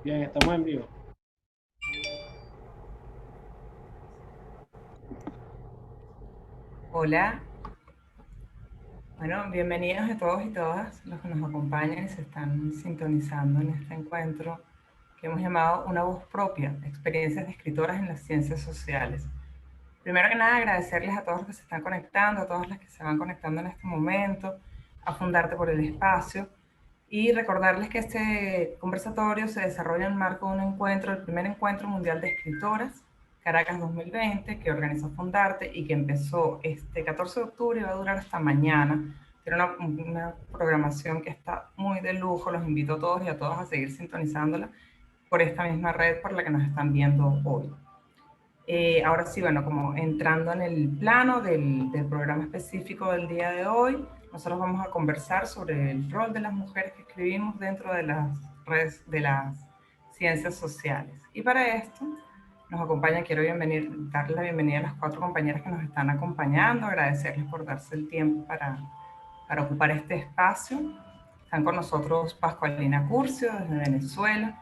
Bien, estamos en vivo. Hola, bueno, bienvenidos a todos y todas los que nos acompañan y se están sintonizando en este encuentro que hemos llamado Una voz propia, experiencias de escritoras en las ciencias sociales. Primero que nada, agradecerles a todos los que se están conectando, a todas las que se van conectando en este momento, a Fundarte por el Espacio, y recordarles que este conversatorio se desarrolla en el marco de un encuentro, el primer encuentro mundial de escritoras, Caracas 2020, que organizó Fundarte y que empezó este 14 de octubre y va a durar hasta mañana. Tiene una programación que está muy de lujo, los invito a todos y a todas a seguir sintonizándola por esta misma red por la que nos están viendo hoy. Ahora sí, bueno, como entrando en el plano del programa específico del día de hoy, nosotros vamos a conversar sobre el rol de las mujeres que escribimos dentro de las redes de las ciencias sociales. Y para esto nos acompaña, quiero darle la bienvenida a las cuatro compañeras que nos están acompañando, agradecerles por darse el tiempo para ocupar este espacio. Están con nosotros Pascualina Curcio desde Venezuela.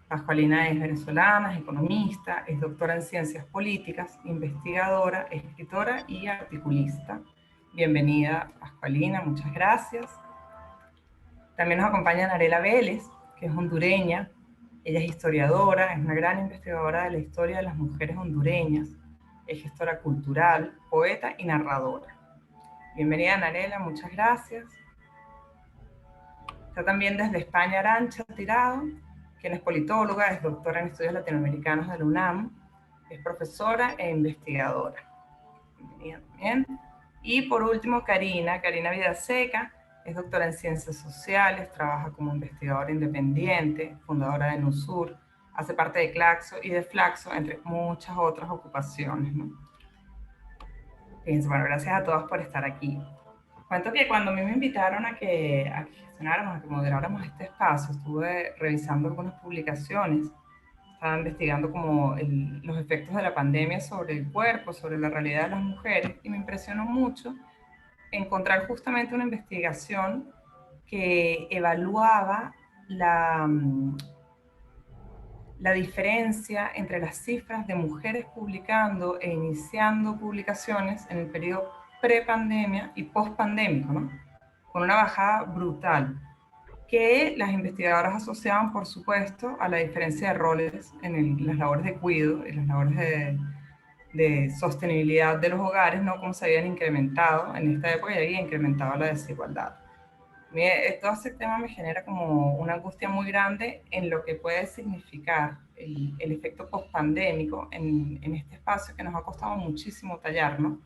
Pascualina es venezolana, es economista, es doctora en ciencias políticas, investigadora, escritora y articulista. Bienvenida, Pascualina, muchas gracias. También nos acompaña Narela Vélez, que es hondureña. Ella es historiadora, es una gran investigadora de la historia de las mujeres hondureñas, es gestora cultural, poeta y narradora. Bienvenida, Narela, muchas gracias. Está también desde España Arancha Tirado, quien es politóloga, es doctora en estudios latinoamericanos de la UNAM, es profesora e investigadora. Bienvenida también. Y por último, Karina Vidaseca, es doctora en ciencias sociales, trabaja como investigadora independiente, fundadora de NUSUR, hace parte de Claxo y de Flaxo, entre muchas otras ocupaciones, ¿no? Fíjense, bueno, gracias a todos por estar aquí. Cuento que cuando a mí me invitaron a que gestionáramos, a que moderáramos este espacio, estuve revisando algunas publicaciones, estaba investigando como los efectos de la pandemia sobre el cuerpo, sobre la realidad de las mujeres, y me impresionó mucho encontrar justamente una investigación que evaluaba la, la diferencia entre las cifras de mujeres publicando e iniciando publicaciones en el periodo prepandemia y pospandémico, ¿no? Con una bajada brutal, que las investigadoras asociaban, por supuesto, a la diferencia de roles en las labores de cuidado y las labores de sostenibilidad de los hogares, ¿no? Cómo se habían incrementado en esta época y había incrementado la desigualdad. Todo este tema me genera como una angustia muy grande en lo que puede significar el efecto pospandémico en este espacio que nos ha costado muchísimo tallar, ¿no?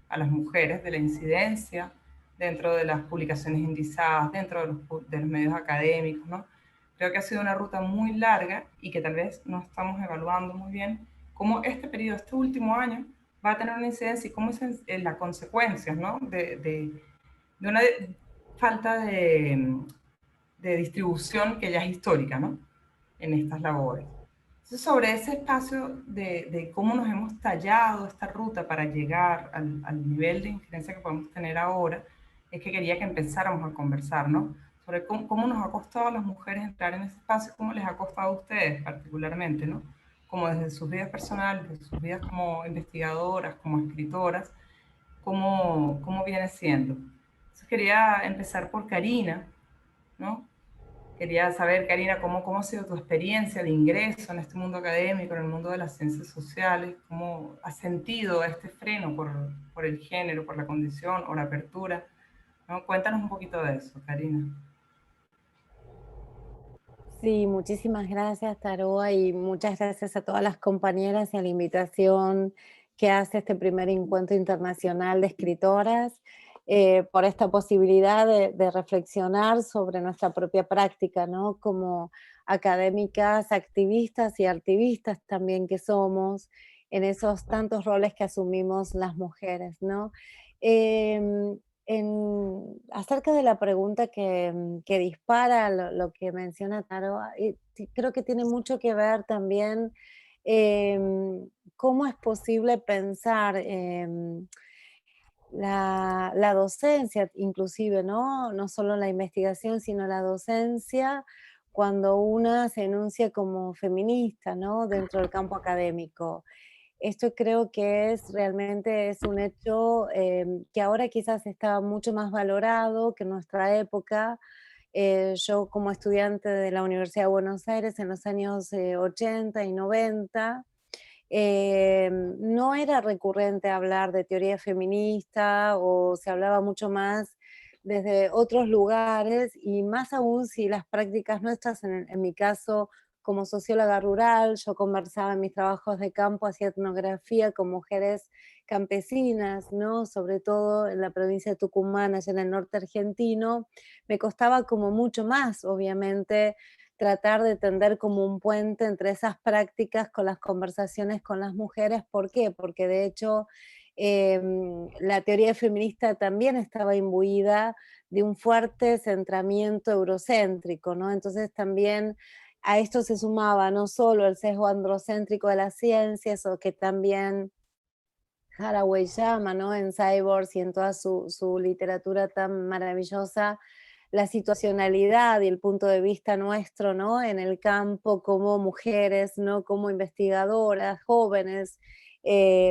A las mujeres, de la incidencia dentro de las publicaciones indizadas, dentro de los medios académicos, ¿no? Creo que ha sido una ruta muy larga y que tal vez no estamos evaluando muy bien cómo este periodo, este último año, va a tener una incidencia y cómo es las consecuencias, ¿no? De una falta de distribución que ya es histórica, ¿no? En estas labores. Entonces, sobre ese espacio de cómo nos hemos tallado esta ruta para llegar al nivel de incidencia que podemos tener ahora, es que quería que empezáramos a conversar, ¿no? Sobre cómo nos ha costado a las mujeres entrar en ese espacio, cómo les ha costado a ustedes particularmente, ¿no? Como desde sus vidas personales, desde sus vidas como investigadoras, como escritoras, cómo viene siendo. Entonces quería empezar por Karina, ¿no? Quería saber, Karina, cómo ha sido tu experiencia de ingreso en este mundo académico, en el mundo de las ciencias sociales, cómo has sentido este freno por el género, por la condición o la apertura, ¿no? Cuéntanos un poquito de eso, Karina. Sí, muchísimas gracias, Taroa, y muchas gracias a todas las compañeras y a la invitación que hace este primer encuentro internacional de escritoras, por esta posibilidad de reflexionar sobre nuestra propia práctica, ¿no? Como académicas, activistas y artivistas también que somos, en esos tantos roles que asumimos las mujeres, ¿no? Acerca de la pregunta que dispara lo que menciona Taro, creo que tiene mucho que ver también cómo es posible pensar la docencia, inclusive, ¿no? No solo la investigación, sino la docencia cuando una se enuncia como feminista, ¿no? Dentro del campo académico. Esto creo que realmente es un hecho que ahora quizás está mucho más valorado que en nuestra época. Yo como estudiante de la Universidad de Buenos Aires en los años 80 y 90, no era recurrente hablar de teoría feminista o se hablaba mucho más desde otros lugares y más aún si las prácticas nuestras, en mi caso como socióloga rural, yo conversaba en mis trabajos de campo, hacía etnografía con mujeres campesinas, ¿no? Sobre todo en la provincia de Tucumán, allá en el norte argentino, me costaba como mucho más, obviamente, tratar de tender como un puente entre esas prácticas con las conversaciones con las mujeres. ¿Por qué? Porque de hecho la teoría feminista también estaba imbuida de un fuerte centramiento eurocéntrico, ¿no? Entonces también a esto se sumaba no solo el sesgo androcéntrico de las ciencias, o que también Haraway llama, ¿no? En Cyborgs y en toda su literatura tan maravillosa, la situacionalidad y el punto de vista nuestro, ¿no? En el campo como mujeres, ¿no? Como investigadoras, jóvenes,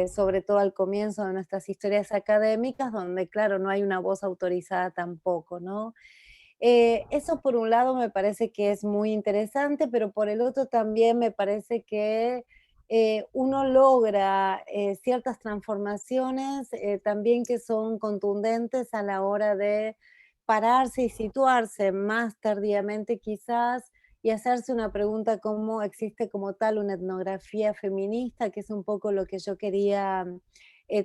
sobre todo al comienzo de nuestras historias académicas, donde, claro, no hay una voz autorizada tampoco, ¿no? Eso por un lado me parece que es muy interesante, pero por el otro también me parece que uno logra ciertas transformaciones también que son contundentes a la hora de pararse y situarse más tardíamente quizás y hacerse una pregunta como existe como tal una etnografía feminista, que es un poco lo que yo quería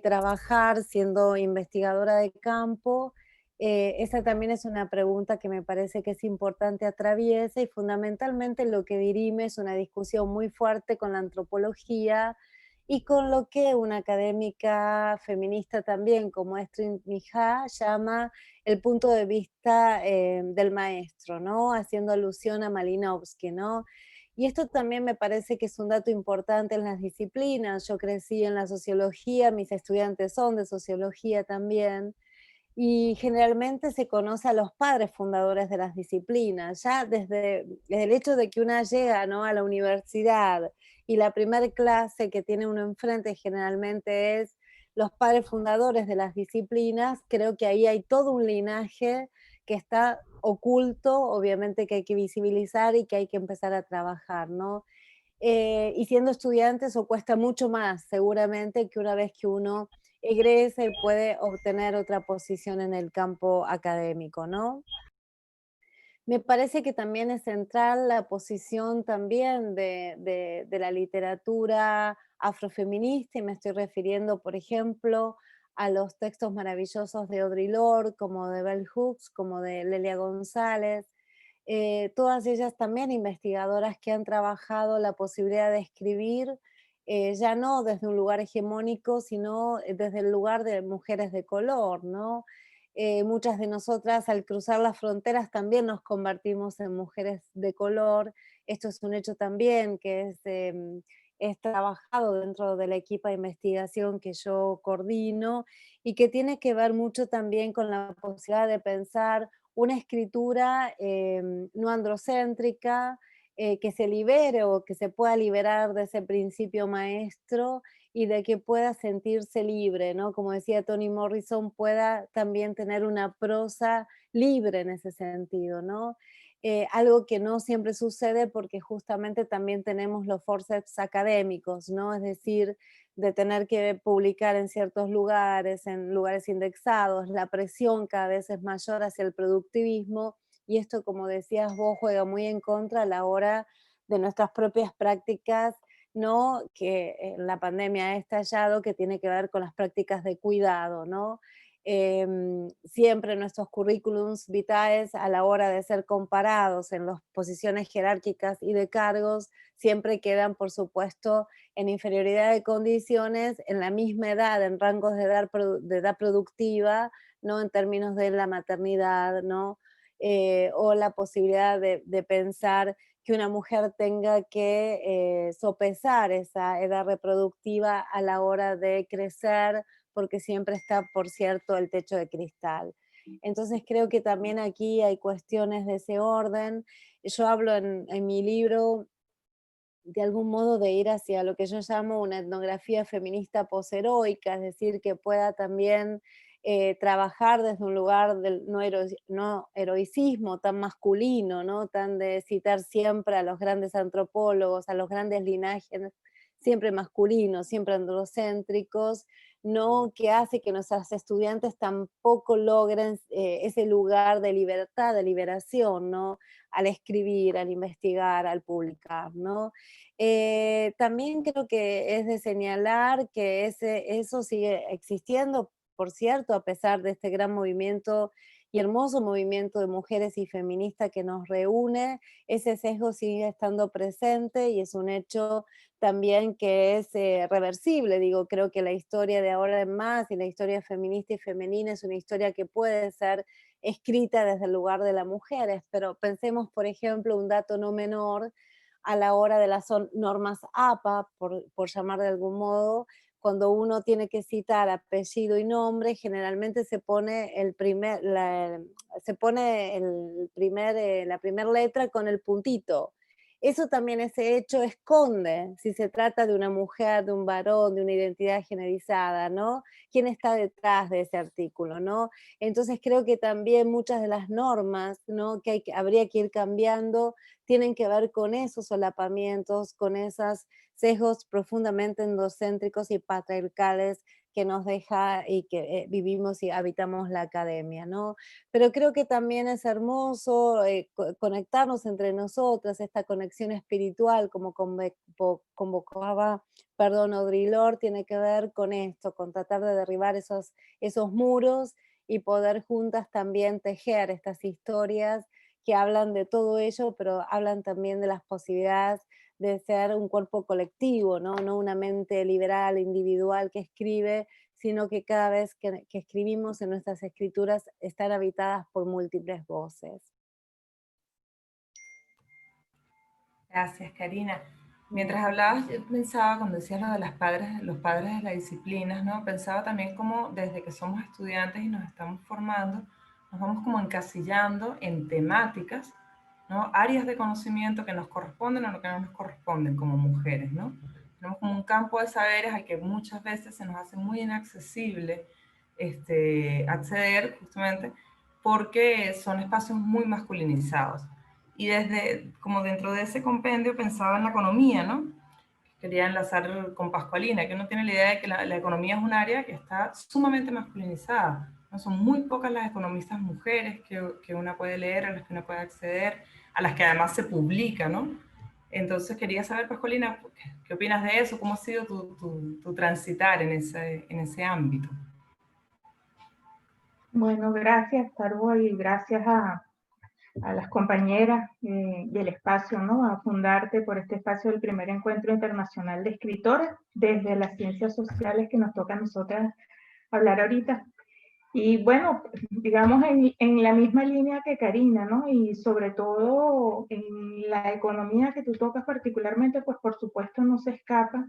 trabajar siendo investigadora de campo. Esa también es una pregunta que me parece que es importante, atraviesa y fundamentalmente lo que dirime es una discusión muy fuerte con la antropología y con lo que una académica feminista también como Estrid Mija llama el punto de vista del maestro, ¿no? Haciendo alusión a Malinowski, ¿no? Y esto también me parece que es un dato importante en las disciplinas. Yo crecí en la sociología, mis estudiantes son de sociología también, y generalmente se conoce a los padres fundadores de las disciplinas, ya desde el hecho de que una llega, ¿no? A la universidad y la primera clase que tiene uno enfrente generalmente es los padres fundadores de las disciplinas. Creo que ahí hay todo un linaje que está oculto, obviamente que hay que visibilizar y que hay que empezar a trabajar, ¿no? Y siendo estudiante eso cuesta mucho más, seguramente, que una vez que uno egresa y puede obtener otra posición en el campo académico, ¿no? Me parece que también es central la posición también de la literatura afrofeminista, y me estoy refiriendo, por ejemplo, a los textos maravillosos de Audre Lorde, como de Bell Hooks, como de Lelia González, todas ellas también investigadoras que han trabajado la posibilidad de escribir, ya no desde un lugar hegemónico, sino desde el lugar de mujeres de color, ¿no? Muchas de nosotras al cruzar las fronteras también nos convertimos en mujeres de color. Esto es un hecho también que es trabajado dentro del equipo de investigación que yo coordino y que tiene que ver mucho también con la posibilidad de pensar una escritura no androcéntrica, que se libere o que se pueda liberar de ese principio maestro y de que pueda sentirse libre, ¿no? Como decía Toni Morrison, pueda también tener una prosa libre en ese sentido, ¿no? Algo que no siempre sucede porque justamente también tenemos los forceps académicos, ¿no? Es decir, de tener que publicar en lugares indexados, la presión cada vez es mayor hacia el productivismo, y esto, como decías vos, juega muy en contra a la hora de nuestras propias prácticas, ¿no? Que la pandemia ha estallado, que tiene que ver con las prácticas de cuidado, ¿no? Siempre nuestros currículums vitae a la hora de ser comparados en las posiciones jerárquicas y de cargos, siempre quedan, por supuesto, en inferioridad de condiciones, en la misma edad, en rangos de edad productiva, ¿no? En términos de la maternidad, ¿no? O la posibilidad de pensar que una mujer tenga que sopesar esa edad reproductiva a la hora de crecer, porque siempre está, por cierto, el techo de cristal. Entonces creo que también aquí hay cuestiones de ese orden. Yo hablo en mi libro de algún modo de ir hacia lo que yo llamo una etnografía feminista posheroica, es decir, que pueda también trabajar desde un lugar del no heroicismo tan masculino, ¿no? Tan de citar siempre a los grandes antropólogos, a los grandes linajes, siempre masculinos, siempre androcéntricos, ¿no? Que hace que nuestras estudiantes tampoco logren ese lugar de libertad, de liberación, ¿no? Al escribir, al investigar, al publicar, ¿no? También creo que es de señalar que eso sigue existiendo, por cierto, a pesar de este gran movimiento y hermoso movimiento de mujeres y feministas que nos reúne, ese sesgo sigue estando presente y es un hecho también que es reversible. Digo, creo que la historia de ahora en más y la historia feminista y femenina es una historia que puede ser escrita desde el lugar de las mujeres, pero pensemos, por ejemplo, un dato no menor a la hora de las normas APA, por llamar de algún modo, cuando uno tiene que citar apellido y nombre, generalmente se pone la primera letra con el puntito. Eso también, ese hecho esconde si se trata de una mujer, de un varón, de una identidad generalizada, ¿no? ¿Quién está detrás de ese artículo, no? Entonces creo que también muchas de las normas, ¿no? Habría que ir cambiando tienen que ver con esos solapamientos, con esos sesgos profundamente endocéntricos y patriarcales que nos deja y que vivimos y habitamos la academia, ¿no? Pero creo que también es hermoso conectarnos entre nosotras, esta conexión espiritual, como convocaba, perdón, Audre Lorde, tiene que ver con esto, con tratar de derribar esos muros y poder juntas también tejer estas historias que hablan de todo ello, pero hablan también de las posibilidades de ser un cuerpo colectivo, ¿no? No una mente liberal, individual que escribe, sino que cada vez que escribimos en nuestras escrituras están habitadas por múltiples voces. Gracias, Karina. Mientras hablabas, yo pensaba, cuando decías lo de los padres de las disciplinas, ¿no? Pensaba también como desde que somos estudiantes y nos estamos formando, nos vamos como encasillando en temáticas, ¿no? Áreas de conocimiento que nos corresponden o que no nos corresponden como mujeres, ¿no? Tenemos como un campo de saberes al que muchas veces se nos hace muy inaccesible acceder justamente porque son espacios muy masculinizados. Y desde, como dentro de ese compendio pensaba en la economía, ¿no? Quería enlazar con Pascualina, que uno tiene la idea de que la economía es un área que está sumamente masculinizada, ¿no? Son muy pocas las economistas mujeres que una puede leer, a las que uno puede acceder, a las que además se publica, ¿no? Entonces quería saber, Pascualina, ¿qué opinas de eso? ¿Cómo ha sido tu transitar en ese ámbito? Bueno, gracias, Caro, y gracias a las compañeras del espacio, ¿no? A Fundarte por este espacio del primer encuentro internacional de escritoras desde las ciencias sociales que nos toca a nosotras hablar ahorita. Y bueno, digamos en la misma línea que Karina, ¿no? Y sobre todo en la economía que tú tocas particularmente, pues por supuesto no se escapa.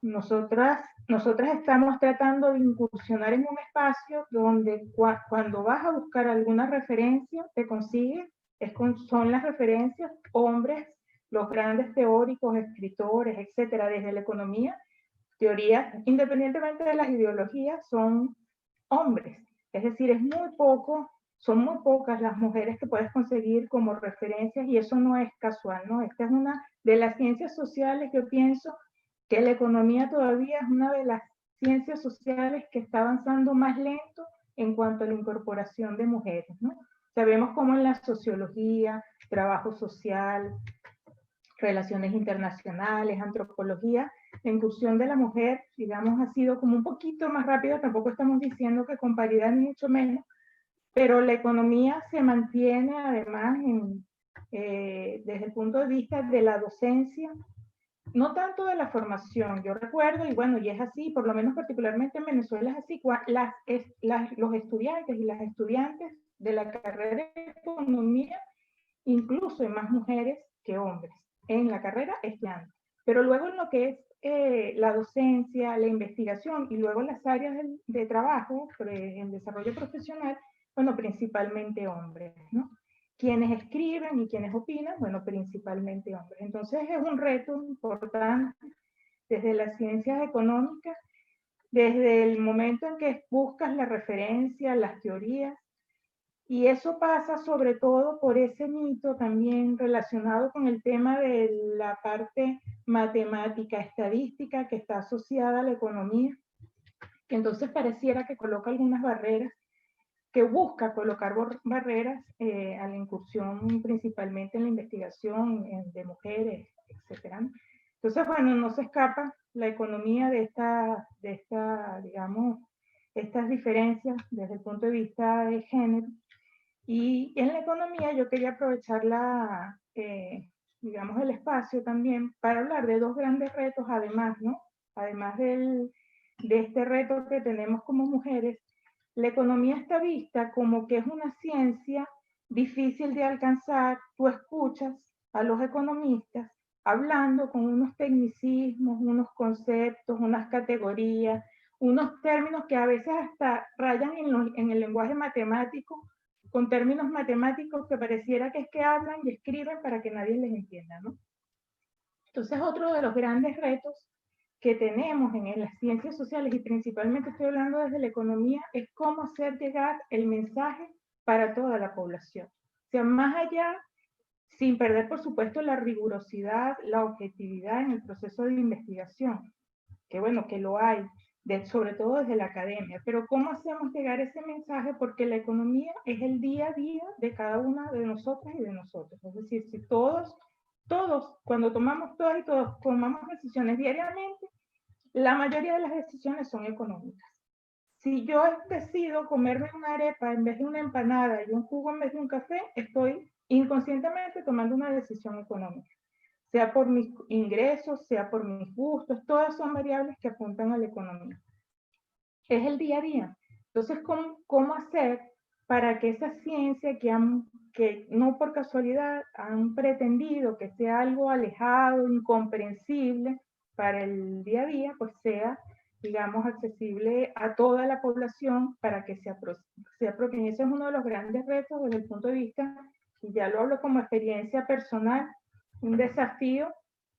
Nosotras estamos tratando de incursionar en un espacio donde cuando vas a buscar alguna referencia, te consigues, son las referencias hombres, los grandes teóricos, escritores, etcétera, desde la economía, teorías, independientemente de las ideologías, son hombres. Es decir, son muy pocas las mujeres que puedes conseguir como referencias y eso no es casual, ¿no? Esta es una de las ciencias sociales, yo pienso, que la economía todavía es una de las ciencias sociales que está avanzando más lento en cuanto a la incorporación de mujeres, ¿no? Sabemos cómo en la sociología, trabajo social, relaciones internacionales, antropología, la incursión de la mujer, digamos, ha sido como un poquito más rápida, tampoco estamos diciendo que con paridad ni mucho menos, pero la economía se mantiene además desde el punto de vista de la docencia, no tanto de la formación. Yo recuerdo, y bueno, y es así, por lo menos particularmente en Venezuela es así, los estudiantes y las estudiantes de la carrera de economía, incluso hay más mujeres que hombres en la carrera estudiante. Pero luego en lo que es la docencia, la investigación y luego las áreas de trabajo, el desarrollo profesional, Bueno, principalmente hombres, ¿no? Quienes escriben y quienes opinan, bueno, principalmente hombres. Entonces es un reto importante desde las ciencias económicas, desde el momento en que buscas la referencia, las teorías, y eso pasa sobre todo por ese mito también relacionado con el tema de la parte matemática, estadística que está asociada a la economía, que entonces pareciera que coloca algunas barreras, que busca colocar barreras a la incursión principalmente en la investigación de mujeres, etc. Entonces, bueno, no se escapa la economía de digamos, estas diferencias desde el punto de vista de género. Y en la economía yo quería aprovechar digamos, el espacio también para hablar de dos grandes retos además, ¿no? Además de este reto que tenemos como mujeres, la economía está vista como que es una ciencia difícil de alcanzar. Tú escuchas a los economistas hablando con unos tecnicismos, unos conceptos, unas categorías, unos términos que a veces hasta rayan en el lenguaje matemático, con términos matemáticos que pareciera que es que hablan y escriben para que nadie les entienda, ¿no? Entonces, otro de los grandes retos que tenemos en las ciencias sociales, y principalmente estoy hablando desde la economía, es cómo hacer llegar el mensaje para toda la población. O sea, más allá, sin perder, por supuesto, la rigurosidad, la objetividad en el proceso de investigación, que bueno, que lo hay, sobre todo desde la academia, pero ¿cómo hacemos llegar ese mensaje? Porque la economía es el día a día de cada una de nosotras y de nosotros. Es decir, si todos, cuando tomamos todas y todos tomamos decisiones diariamente, la mayoría de las decisiones son económicas. Si yo decido comerme una arepa en vez de una empanada y un jugo en vez de un café, estoy inconscientemente tomando una decisión económica. Sea por mis ingresos, sea por mis gustos, todas son variables que apuntan a la economía. Es el día a día. Entonces, ¿cómo hacer para que esa ciencia que no por casualidad han pretendido que sea algo alejado, incomprensible para el día a día, pues sea, digamos, accesible a toda la población para que se apropien? Ese es uno de los grandes retos desde el punto de vista, y ya lo hablo como experiencia personal, un desafío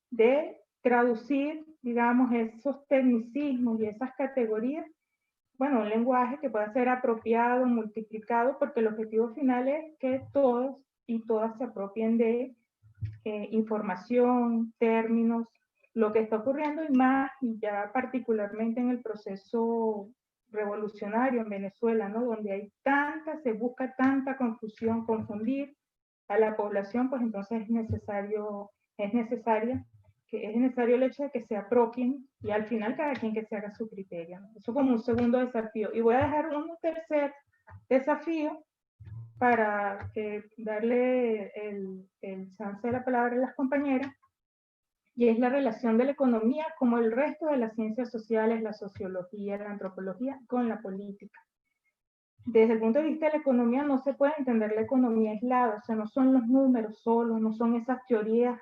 de traducir, digamos, esos tecnicismos y esas categorías, bueno, un lenguaje que pueda ser apropiado, multiplicado, porque el objetivo final es que todos y todas se apropien de información, términos, lo que está ocurriendo y más, y ya particularmente en el proceso revolucionario en Venezuela, ¿no? Donde se busca tanta confusión, confundir a la población, pues entonces es necesario el hecho de que se apropien y al final cada quien que se haga su criterio. Eso como un segundo desafío. Y voy a dejar un tercer desafío para darle el chance de la palabra a las compañeras, y es la relación de la economía como el resto de las ciencias sociales, la sociología, la antropología, con la política. Desde el punto de vista de la economía no se puede entender la economía aislada, o sea, no son los números solos, no son esas teorías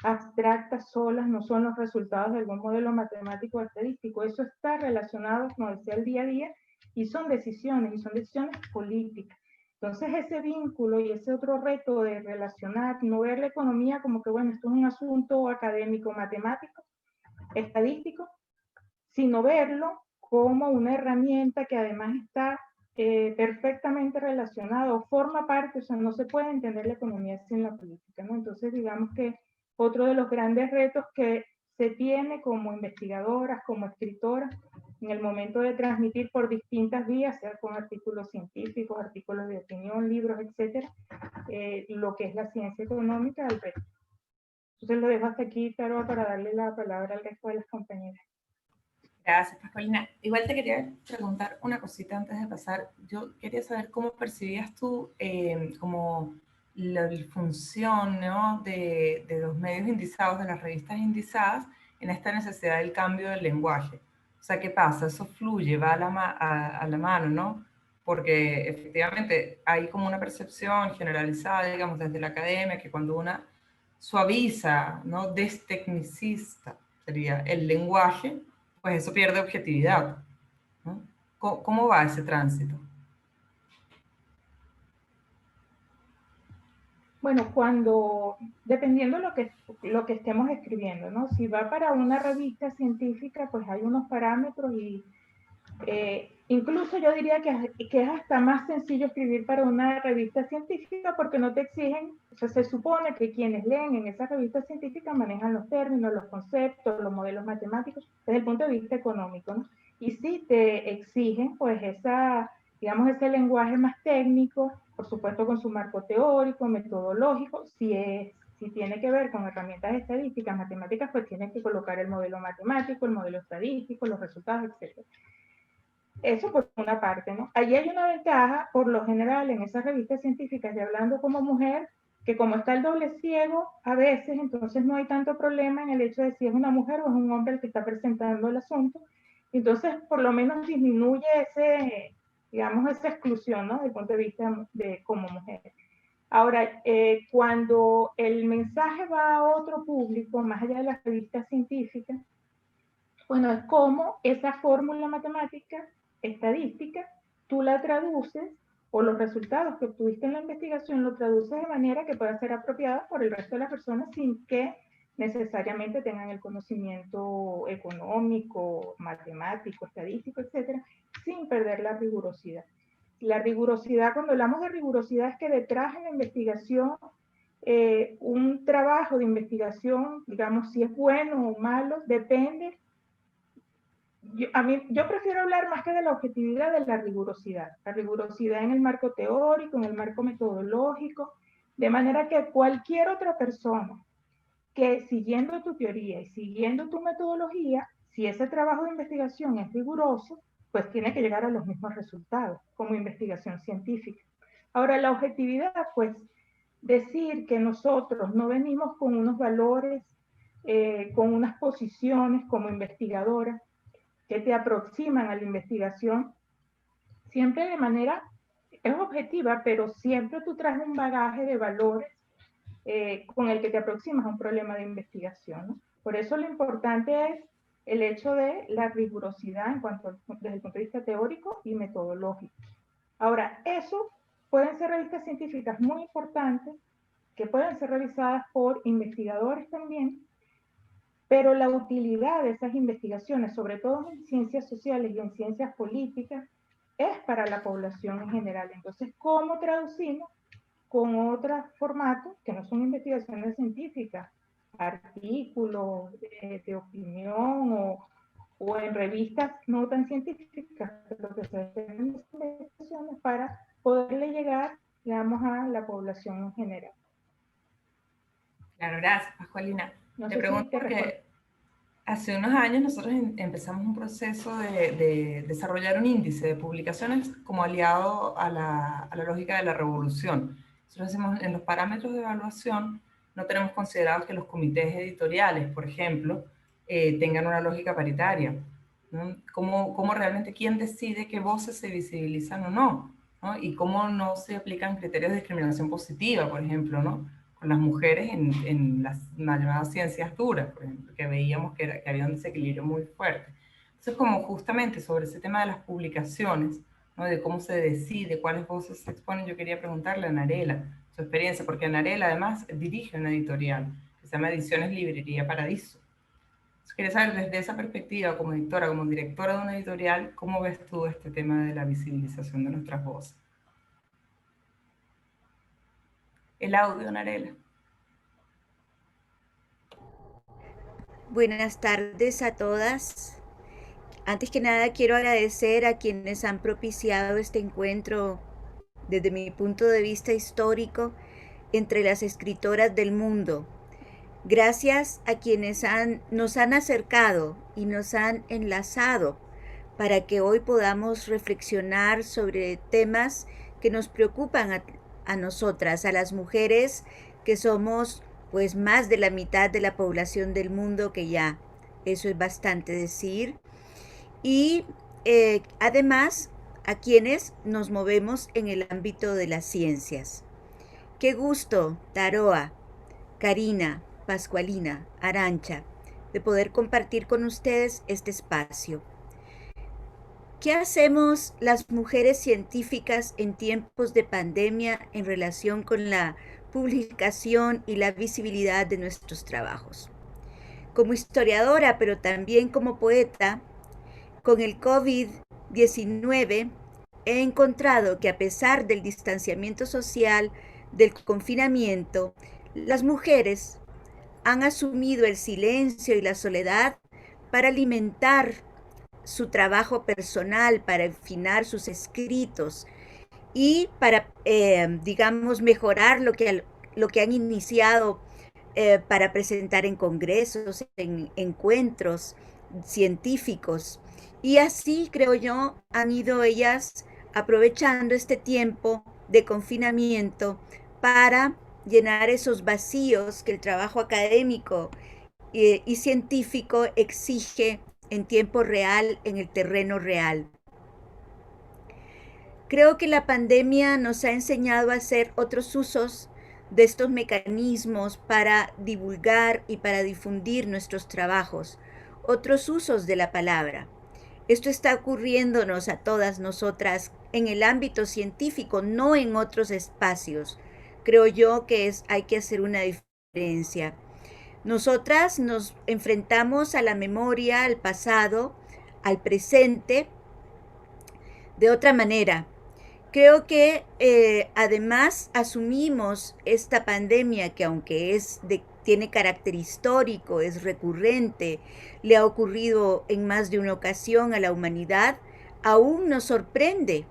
abstractas solas, no son los resultados de algún modelo matemático o estadístico. Eso está relacionado, como decía, al día a día, y son decisiones políticas. Entonces ese vínculo y ese otro reto de relacionar, no ver la economía como que, bueno, esto es un asunto académico, matemático, estadístico, sino verlo como una herramienta que además está perfectamente relacionado, forma parte, o sea, no se puede entender la economía sin la política, ¿no? Entonces, digamos que otro de los grandes retos que se tiene como investigadoras, como escritoras, en el momento de transmitir por distintas vías, sea con artículos científicos, artículos de opinión, libros, etcétera, lo que es la ciencia económica al resto. Entonces lo dejo hasta aquí, Taroa, para darle la palabra al resto de las compañeras. Gracias, Pascualina. Igual te quería preguntar una cosita antes de pasar. Yo quería saber cómo percibías tú como la función, ¿no?, de los medios indizados, de las revistas indizadas, en esta necesidad del cambio del lenguaje. O sea, ¿qué pasa? Eso fluye, va a la mano, ¿no? Porque efectivamente hay como una percepción generalizada, digamos, desde la academia, que cuando una suaviza, ¿no?, destecnicista, sería el lenguaje, pues eso pierde objetividad, ¿no? ¿Cómo va ese tránsito? Bueno, dependiendo lo que estemos escribiendo, ¿no? Si va para una revista científica, pues hay unos parámetros y incluso yo diría que es hasta más sencillo escribir para una revista científica porque no te exigen, o sea, se supone que quienes leen en esa revista científica manejan los términos, los conceptos, los modelos matemáticos desde el punto de vista económico, ¿no? Y sí te exigen pues digamos, ese lenguaje más técnico, por supuesto con su marco teórico, metodológico, si tiene que ver con herramientas estadísticas, matemáticas, pues tienes que colocar el modelo matemático, el modelo estadístico, los resultados, etc. Eso por una parte, ¿no? Allí hay una ventaja, por lo general, en esas revistas científicas, y hablando como mujer, que como está el doble ciego, a veces, entonces no hay tanto problema en el hecho de si es una mujer o es un hombre el que está presentando el asunto. Entonces, por lo menos disminuye digamos, esa exclusión, ¿no? Desde el punto de vista de como mujer. Ahora, cuando el mensaje va a otro público, más allá de las revistas científicas, bueno, es como esa fórmula matemática, estadística, tú la traduces o los resultados que obtuviste en la investigación lo traduces de manera que pueda ser apropiada por el resto de las personas sin que necesariamente tengan el conocimiento económico, matemático, estadístico, etcétera, sin perder la rigurosidad. La rigurosidad, cuando hablamos de rigurosidad, es que detrás de la investigación, un trabajo de investigación, digamos, si es bueno o malo, depende. Yo prefiero hablar más que de la objetividad, de la rigurosidad. La rigurosidad en el marco teórico, en el marco metodológico, de manera que cualquier otra persona que siguiendo tu teoría y siguiendo tu metodología, si ese trabajo de investigación es riguroso, pues tiene que llegar a los mismos resultados como investigación científica. Ahora, la objetividad, pues decir que nosotros no venimos con unos valores, con unas posiciones como investigadoras que te aproximan a la investigación, siempre de manera, es objetiva, pero siempre tú traes un bagaje de valores con el que te aproximas a un problema de investigación, ¿no? Por eso lo importante es el hecho de la rigurosidad desde el punto de vista teórico y metodológico. Ahora, eso pueden ser revistas científicas muy importantes que pueden ser revisadas por investigadores también, pero la utilidad de esas investigaciones, sobre todo en ciencias sociales y en ciencias políticas, es para la población en general. Entonces, ¿cómo traducimos con otros formatos que no son investigaciones científicas, artículos de opinión o en revistas no tan científicas, lo que se hacen investigaciones para poderle llegar, digamos, a la población en general? Claro, gracias, Pascualina. No Te sé pregunto si te porque hace unos años nosotros empezamos un proceso de desarrollar un índice de publicaciones como aliado a la lógica de la revolución. Nosotros decimos, en los parámetros de evaluación no tenemos considerados que los comités editoriales, por ejemplo, tengan una lógica paritaria, ¿no? ¿Cómo realmente quién decide qué voces se visibilizan o no, ¿no? Y cómo no se aplican criterios de discriminación positiva, por ejemplo, ¿no? Con las mujeres en las llamadas ciencias duras, por ejemplo, que veíamos que había un desequilibrio muy fuerte. Entonces, como justamente sobre ese tema de las publicaciones, ¿no? De cómo se decide, cuáles voces se exponen, yo quería preguntarle a Narela su experiencia, porque Narela además dirige una editorial que se llama Ediciones Librería Paradiso. Entonces, quería saber desde esa perspectiva, como editora, como directora de una editorial, ¿cómo ves tú este tema de la visibilización de nuestras voces? El audio, Narela. Buenas tardes a todas. Antes que nada quiero agradecer a quienes han propiciado este encuentro desde mi punto de vista histórico entre las escritoras del mundo. Gracias a quienes nos han acercado y nos han enlazado para que hoy podamos reflexionar sobre temas que nos preocupan a nosotras, a las mujeres que somos pues más de la mitad de la población del mundo, que ya eso es bastante decir. Y además a quienes nos movemos en el ámbito de las ciencias. Qué gusto, Taroa, Karina, Pascualina, Arantxa, de poder compartir con ustedes este espacio. ¿Qué hacemos las mujeres científicas en tiempos de pandemia en relación con la publicación y la visibilidad de nuestros trabajos. Como historiadora, pero también como poeta, con el COVID-19 he encontrado que a pesar del distanciamiento social, del confinamiento, las mujeres han asumido el silencio y la soledad para alimentar su trabajo personal, para afinar sus escritos y para, digamos, mejorar lo que han iniciado para presentar en congresos, en encuentros científicos. Y así, creo yo, han ido ellas aprovechando este tiempo de confinamiento para llenar esos vacíos que el trabajo académico y científico exige en tiempo real, en el terreno real. Creo que la pandemia nos ha enseñado a hacer otros usos de estos mecanismos para divulgar y para difundir nuestros trabajos, otros usos de la palabra. Esto está ocurriéndonos a todas nosotras en el ámbito científico, no en otros espacios. Creo yo que hay que hacer una diferencia. Nosotras nos enfrentamos a la memoria, al pasado, al presente, de otra manera. Creo que además asumimos esta pandemia que aunque tiene carácter histórico, es recurrente, le ha ocurrido en más de una ocasión a la humanidad, aún nos sorprende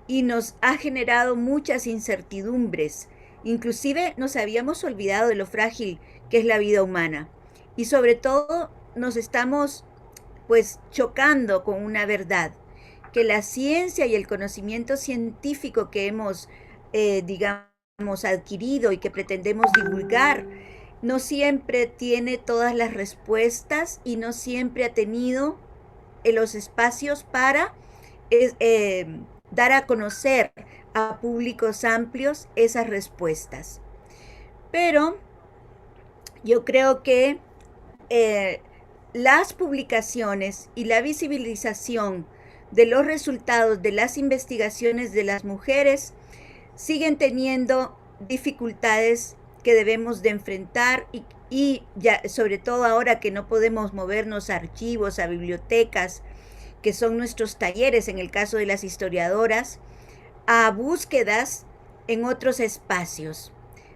y nos ha generado muchas incertidumbres. Inclusive nos habíamos olvidado de lo frágil que es la vida humana y sobre todo nos estamos pues chocando con una verdad, que la ciencia y el conocimiento científico que hemos, digamos, adquirido y que pretendemos divulgar, no siempre tiene todas las respuestas y no siempre ha tenido los espacios para dar a conocer a públicos amplios esas respuestas. Pero yo creo que las publicaciones y la visibilización de los resultados de las investigaciones de las mujeres siguen teniendo dificultades que debemos de enfrentar y ya, sobre todo ahora que no podemos movernos a archivos, a bibliotecas, que son nuestros talleres en el caso de las historiadoras, a búsquedas en otros espacios.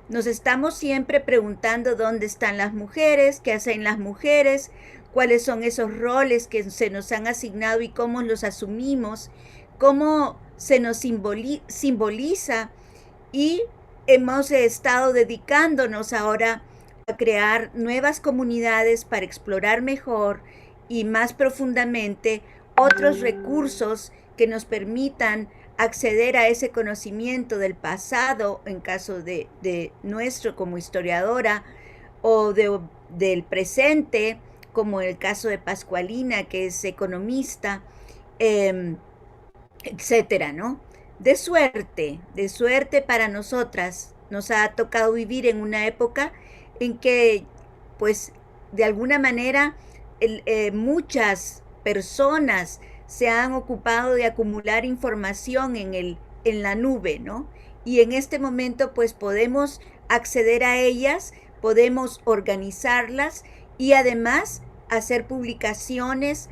Nos estamos siempre preguntando dónde están las mujeres, qué hacen las mujeres, cuáles son esos roles que se nos han asignado y cómo los asumimos, cómo se nos simboliza, y hemos estado dedicándonos ahora a crear nuevas comunidades para explorar mejor y más profundamente otros recursos que nos permitan acceder a ese conocimiento del pasado, en caso de nuestro como historiadora, o del presente, como el caso de Pascualina, que es economista, etcétera, ¿no? De suerte para nosotras. Nos ha tocado vivir en una época en que, pues, de alguna manera, muchas personas se han ocupado de acumular información en la nube, ¿no? Y en este momento, pues, podemos acceder a ellas, podemos organizarlas y además hacer publicaciones,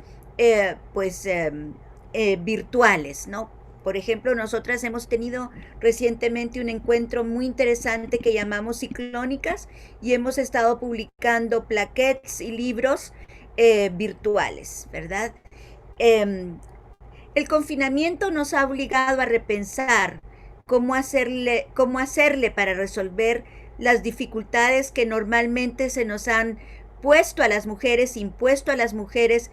virtuales, ¿no? Por ejemplo, nosotras hemos tenido recientemente un encuentro muy interesante que llamamos Ciclónicas y hemos estado publicando plaquettes y libros virtuales, ¿verdad? El confinamiento nos ha obligado a repensar cómo hacerle para resolver las dificultades que normalmente se nos han impuesto a las mujeres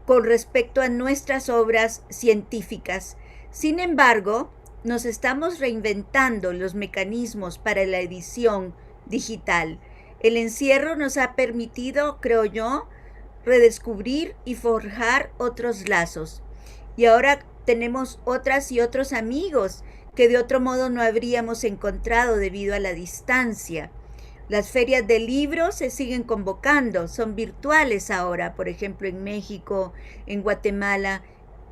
con respecto a nuestras obras científicas. Sin embargo, nos estamos reinventando los mecanismos para la edición digital. El encierro nos ha permitido, creo yo, redescubrir y forjar otros lazos. Y ahora tenemos otras y otros amigos que de otro modo no habríamos encontrado debido a la distancia. Las ferias de libros se siguen convocando, son virtuales ahora, por ejemplo, en México, en Guatemala,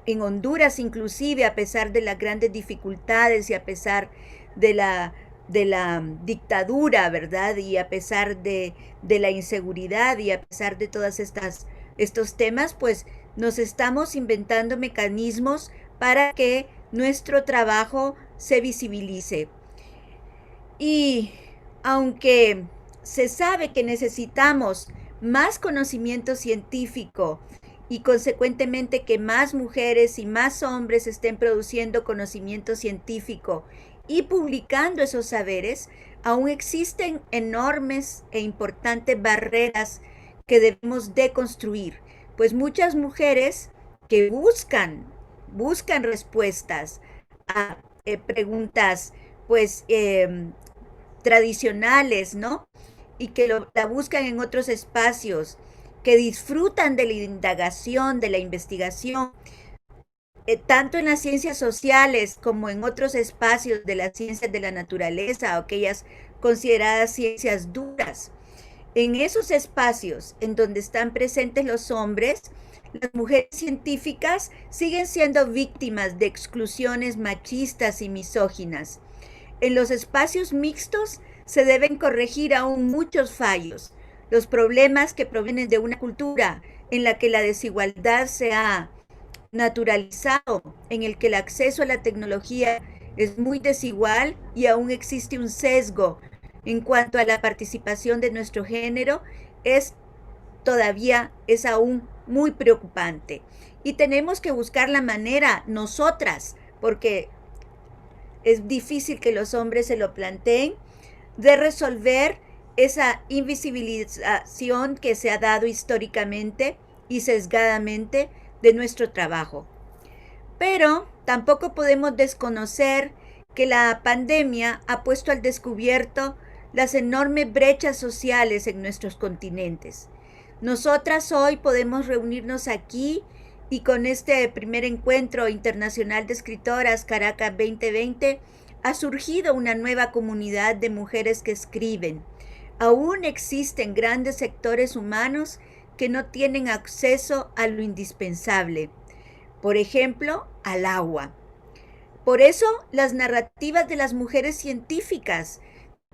en Honduras inclusive, a pesar de las grandes dificultades y a pesar de la dictadura, ¿verdad? Y a pesar de la inseguridad y a pesar de todas estos temas, pues nos estamos inventando mecanismos para que nuestro trabajo se visibilice. Y aunque se sabe que necesitamos más conocimiento científico y consecuentemente que más mujeres y más hombres estén produciendo conocimiento científico y publicando esos saberes, aún existen enormes e importantes barreras que debemos deconstruir, pues muchas mujeres que buscan respuestas a preguntas pues tradicionales, ¿no? Y que la buscan en otros espacios, que disfrutan de la indagación, de la investigación, tanto en las ciencias sociales como en otros espacios de las ciencias de la naturaleza o aquellas consideradas ciencias duras. En esos espacios en donde están presentes los hombres, las mujeres científicas siguen siendo víctimas de exclusiones machistas y misóginas. En los espacios mixtos se deben corregir aún muchos fallos, los problemas que provienen de una cultura en la que la desigualdad se ha naturalizado, en el que el acceso a la tecnología es muy desigual y aún existe un sesgo en cuanto a la participación de nuestro género, es aún muy preocupante. Y tenemos que buscar la manera nosotras, porque es difícil que los hombres se lo planteen, de resolver esa invisibilización que se ha dado históricamente y sesgadamente de nuestro trabajo. Pero tampoco podemos desconocer que la pandemia ha puesto al descubierto las enormes brechas sociales en nuestros continentes. Nosotras hoy podemos reunirnos aquí y con este primer encuentro internacional de escritoras Caracas 2020 ha surgido una nueva comunidad de mujeres que escriben. Aún existen grandes sectores humanos que no tienen acceso a lo indispensable, por ejemplo, al agua. Por eso, las narrativas de las mujeres científicas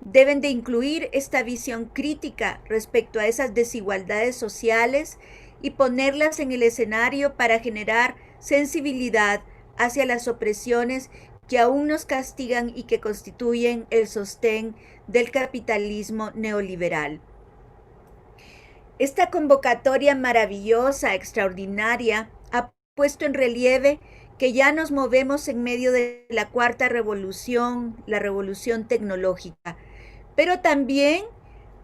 deben de incluir esta visión crítica respecto a esas desigualdades sociales y ponerlas en el escenario para generar sensibilidad hacia las opresiones que aún nos castigan y que constituyen el sostén del capitalismo neoliberal. Esta convocatoria maravillosa, extraordinaria, ha puesto en relieve que ya nos movemos en medio de la cuarta revolución, la revolución tecnológica. Pero también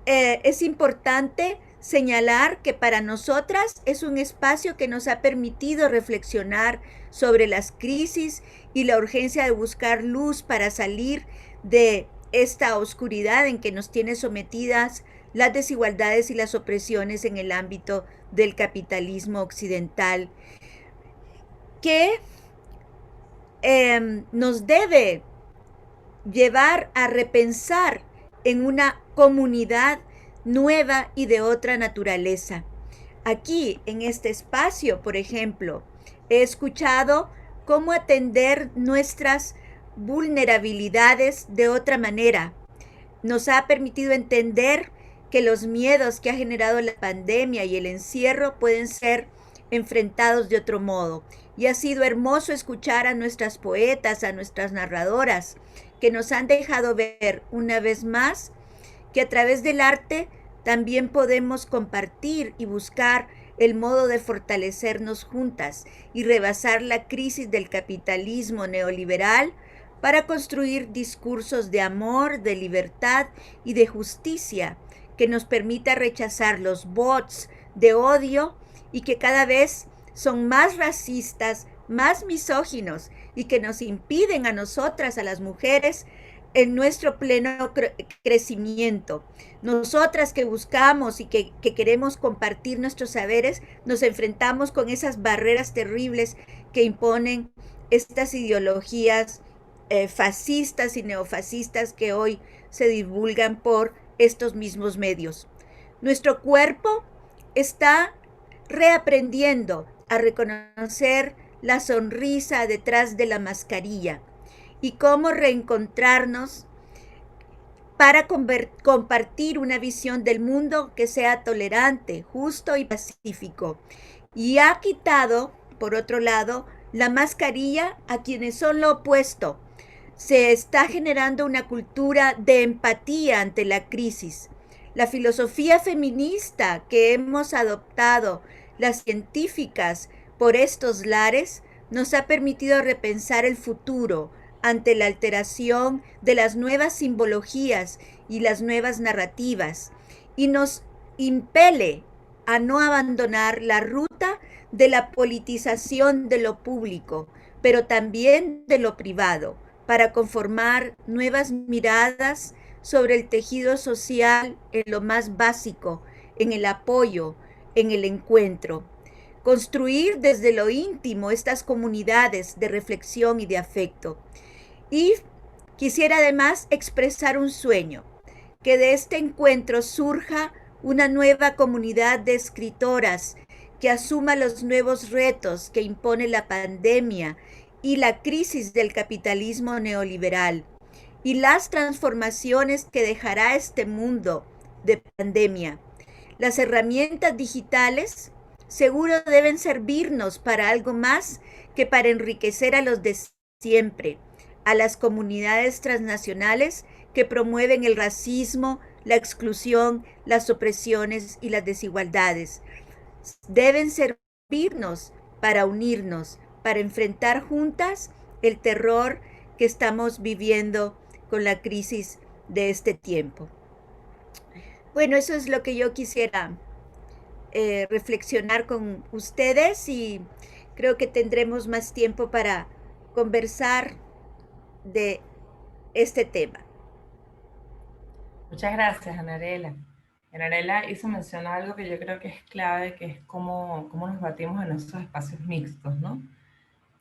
es importante señalar que para nosotras es un espacio que nos ha permitido reflexionar sobre las crisis y la urgencia de buscar luz para salir de esta oscuridad en que nos tiene sometidas las desigualdades y las opresiones en el ámbito del capitalismo occidental, que nos debe llevar a repensar en una comunidad nueva y de otra naturaleza. Aquí, en este espacio, por ejemplo, he escuchado cómo atender nuestras vulnerabilidades de otra manera. Nos ha permitido entender que los miedos que ha generado la pandemia y el encierro pueden ser enfrentados de otro modo. Y ha sido hermoso escuchar a nuestras poetas, a nuestras narradoras, que nos han dejado ver una vez más que a través del arte también podemos compartir y buscar el modo de fortalecernos juntas y rebasar la crisis del capitalismo neoliberal para construir discursos de amor, de libertad y de justicia que nos permita rechazar los bots de odio y que cada vez son más racistas, más misóginos y que nos impiden a nosotras, a las mujeres, en nuestro pleno crecimiento. Nosotras que buscamos y que queremos compartir nuestros saberes, nos enfrentamos con esas barreras terribles que imponen estas ideologías fascistas y neofascistas que hoy se divulgan por estos mismos medios. Nuestro cuerpo está reaprendiendo a reconocer la sonrisa detrás de la mascarilla y cómo reencontrarnos para compartir una visión del mundo que sea tolerante, justo y pacífico. Y ha quitado, por otro lado, la mascarilla a quienes son lo opuesto. Se está generando una cultura de empatía ante la crisis. La filosofía feminista que hemos adoptado, las científicas, por estos lares, nos ha permitido repensar el futuro ante la alteración de las nuevas simbologías y las nuevas narrativas, y nos impele a no abandonar la ruta de la politización de lo público, pero también de lo privado, para conformar nuevas miradas sobre el tejido social en lo más básico, en el apoyo, en el encuentro. Construir desde lo íntimo estas comunidades de reflexión y de afecto. Y quisiera además expresar un sueño, que de este encuentro surja una nueva comunidad de escritoras que asuma los nuevos retos que impone la pandemia y la crisis del capitalismo neoliberal y las transformaciones que dejará este mundo de pandemia. Las herramientas digitales seguro deben servirnos para algo más que para enriquecer a los de siempre, a las comunidades transnacionales que promueven el racismo, la exclusión, las opresiones y las desigualdades. Deben servirnos para unirnos, para enfrentar juntas el terror que estamos viviendo con la crisis de este tiempo. Bueno, eso es lo que yo quisiera reflexionar con ustedes, y creo que tendremos más tiempo para conversar de este tema. Muchas gracias, Anarela. Anarela hizo mención a algo que yo creo que es clave, que es cómo nos batimos en esos espacios mixtos, ¿no?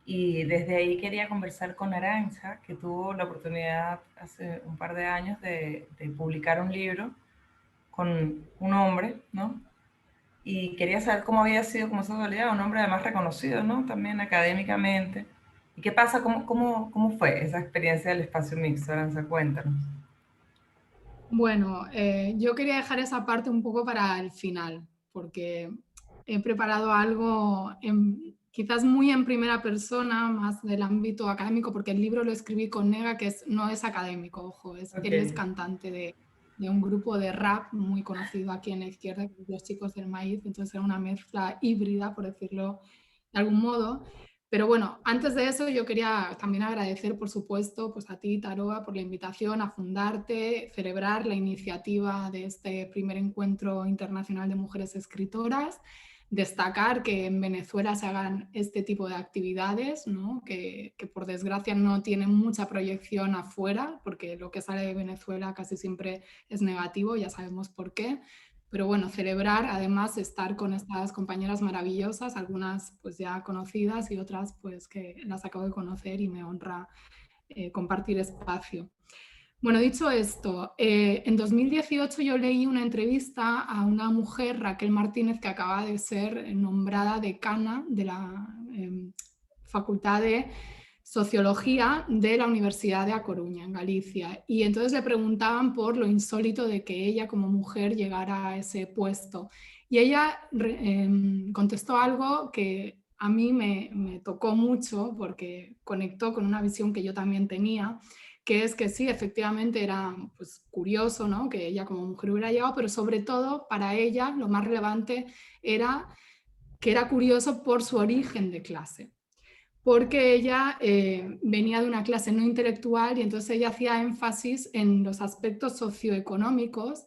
Y desde ahí quería conversar con Arantxa, que tuvo la oportunidad hace un par de años de publicar un libro con un hombre, ¿no? Y quería saber cómo había sido como esa dualidad, un hombre además reconocido, ¿no? También académicamente. ¿Y qué pasa? ¿Cómo fue esa experiencia del espacio mixto? Arantxa, cuéntanos. Bueno, yo quería dejar esa parte un poco para el final, porque he preparado algo quizás muy en primera persona, más del ámbito académico, porque el libro lo escribí con Nega, que no es académico, ojo, él es cantante de un grupo de rap muy conocido aquí en la izquierda, Los Chicos del Maíz, entonces era una mezcla híbrida, por decirlo de algún modo. Pero bueno, antes de eso yo quería también agradecer, por supuesto, pues a ti, Taroa, por la invitación a Fundarte, celebrar la iniciativa de este primer encuentro internacional de mujeres escritoras, destacar que en Venezuela se hagan este tipo de actividades, ¿no? que por desgracia no tienen mucha proyección afuera, porque lo que sale de Venezuela casi siempre es negativo, ya sabemos por qué. Pero bueno, celebrar, además, estar con estas compañeras maravillosas, algunas pues ya conocidas y otras pues que las acabo de conocer y me honra compartir espacio. Bueno, dicho esto, en 2018 yo leí una entrevista a una mujer, Raquel Martínez, que acaba de ser nombrada decana de la Facultad de Sociología de la Universidad de A Coruña, en Galicia, y entonces le preguntaban por lo insólito de que ella como mujer llegara a ese puesto, y ella contestó algo que a mí me tocó mucho porque conectó con una visión que yo también tenía, que es que sí, efectivamente era pues, curioso, ¿no? Que ella como mujer hubiera llegado, pero sobre todo para ella lo más relevante era que era curioso por su origen de clase, porque ella venía de una clase no intelectual y entonces ella hacía énfasis en los aspectos socioeconómicos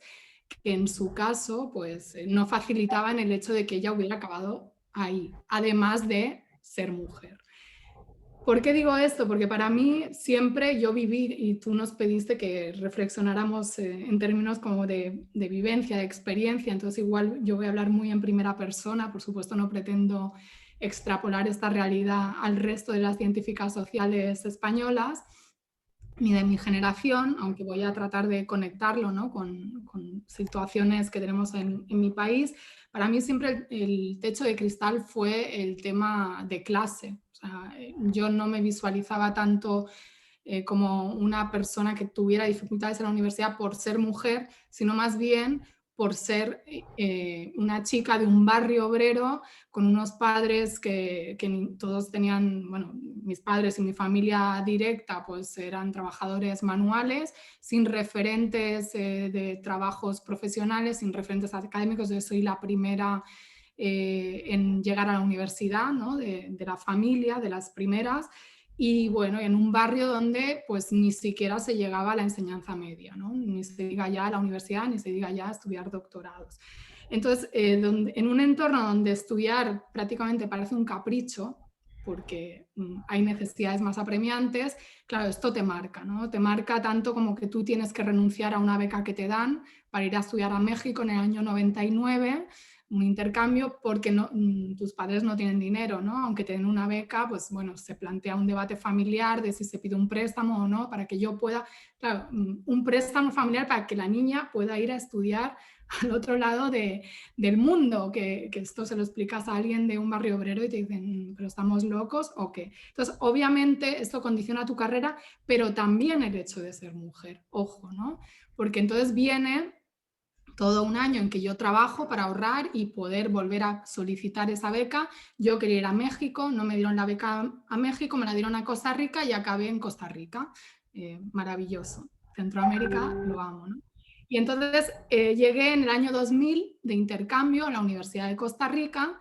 que en su caso pues, no facilitaban el hecho de que ella hubiera acabado ahí, además de ser mujer. ¿Por qué digo esto? Porque para mí siempre yo viví, y tú nos pediste que reflexionáramos en términos como de vivencia, de experiencia, entonces igual yo voy a hablar muy en primera persona, por supuesto no pretendo extrapolar esta realidad al resto de las científicas sociales españolas, ni de mi generación, aunque voy a tratar de conectarlo, ¿no? con situaciones que tenemos en mi país. Para mí siempre el techo de cristal fue el tema de clase. O sea, yo no me visualizaba tanto como una persona que tuviera dificultades en la universidad por ser mujer, sino más bien por ser una chica de un barrio obrero con unos padres que todos tenían, bueno, mis padres y mi familia directa pues eran trabajadores manuales, sin referentes de trabajos profesionales, sin referentes académicos. Yo soy la primera en llegar a la universidad, ¿no? de la familia, de las primeras. Y bueno, en un barrio donde pues ni siquiera se llegaba a la enseñanza media, ¿no? Ni se diga ya a la universidad, ni se diga ya a estudiar doctorados. Entonces, en un entorno donde estudiar prácticamente parece un capricho, porque hay necesidades más apremiantes, claro, esto te marca, ¿no? Te marca tanto como que tú tienes que renunciar a una beca que te dan para ir a estudiar a México en el año 99, un intercambio, porque tus padres no tienen dinero, ¿no? Aunque te den una beca, pues bueno, se plantea un debate familiar de si se pide un préstamo o no, para que yo pueda, claro, un préstamo familiar para que la niña pueda ir a estudiar al otro lado del mundo, que esto se lo explicas a alguien de un barrio obrero y te dicen, ¿pero estamos locos o qué? Entonces, obviamente, esto condiciona tu carrera, pero también el hecho de ser mujer, ojo, ¿no? Porque entonces viene todo un año en que yo trabajo para ahorrar y poder volver a solicitar esa beca. Yo quería ir a México, no me dieron la beca a México, me la dieron a Costa Rica y acabé en Costa Rica. Maravilloso. Centroamérica lo amo, ¿no? Y entonces llegué en el año 2000 de intercambio a la Universidad de Costa Rica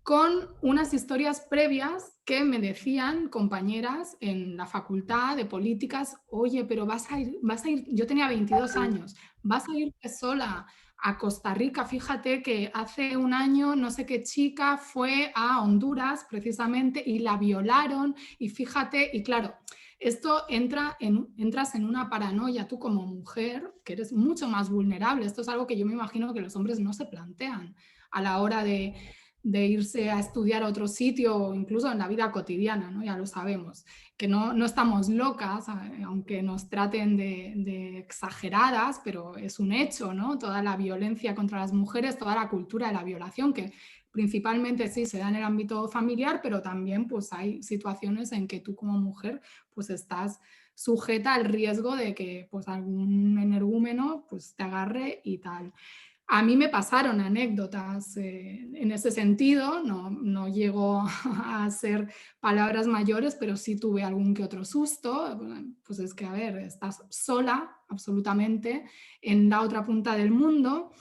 con unas historias previas que me decían compañeras en la facultad de políticas, oye, pero vas a ir, yo tenía 22 años, vas a irte sola a Costa Rica, fíjate que hace un año no sé qué chica fue a Honduras precisamente y la violaron y fíjate, y claro, esto entras en una paranoia tú como mujer, que eres mucho más vulnerable. Esto es algo que yo me imagino que los hombres no se plantean a la hora de irse a estudiar a otro sitio o incluso en la vida cotidiana, ¿no? Ya lo sabemos, que no estamos locas, aunque nos traten de exageradas, pero es un hecho, ¿no? Toda la violencia contra las mujeres, toda la cultura de la violación, que principalmente sí se da en el ámbito familiar, pero también pues hay situaciones en que tú como mujer pues estás sujeta al riesgo de que pues algún energúmeno pues te agarre y tal. A mí me pasaron anécdotas en ese sentido, no llegó a ser palabras mayores, pero sí tuve algún que otro susto. Pues es que, a ver, estás sola absolutamente en la otra punta del mundo.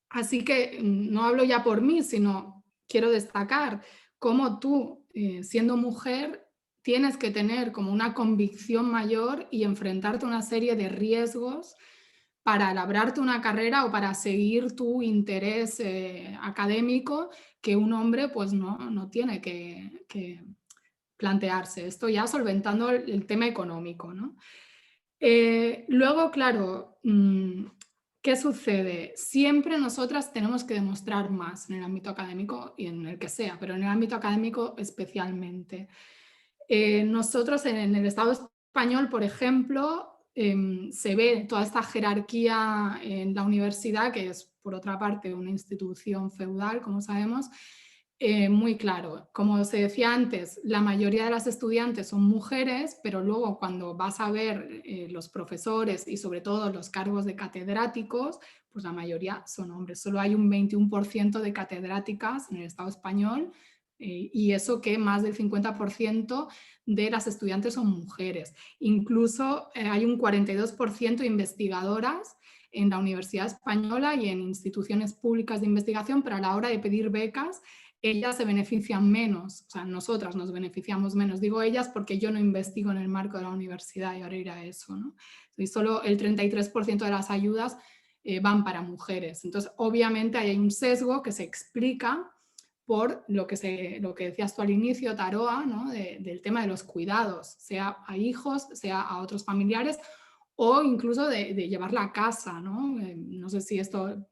Así que no hablo ya por mí, sino quiero destacar cómo tú, siendo mujer, tienes que tener como una convicción mayor y enfrentarte a una serie de riesgos para labrarte una carrera o para seguir tu interés académico que un hombre pues no tiene que plantearse. Esto ya solventando el tema económico, ¿no? Luego, claro, ¿qué sucede? Siempre nosotras tenemos que demostrar más en el ámbito académico y en el que sea, pero en el ámbito académico especialmente. Nosotros en el Estado español, por ejemplo, se ve toda esta jerarquía en la universidad, que es por otra parte una institución feudal, como sabemos, muy claro. Como se decía antes, la mayoría de las estudiantes son mujeres, pero luego cuando vas a ver los profesores y sobre todo los cargos de catedráticos, pues la mayoría son hombres. Solo hay un 21% de catedráticas en el Estado español, y eso que más del 50% de las estudiantes son mujeres. Incluso hay un 42% de investigadoras en la Universidad Española y en instituciones públicas de investigación, pero a la hora de pedir becas, ellas se benefician menos, o sea, nosotras nos beneficiamos menos. Digo ellas porque yo no investigo en el marco de la universidad y ahora iré a eso, ¿no? Y solo el 33% de las ayudas van para mujeres. Entonces, obviamente hay un sesgo que se explica por lo que decías tú al inicio, Taroa, ¿no? Del tema de los cuidados, sea a hijos, sea a otros familiares, o incluso de llevar la casa, ¿no? No sé si esto,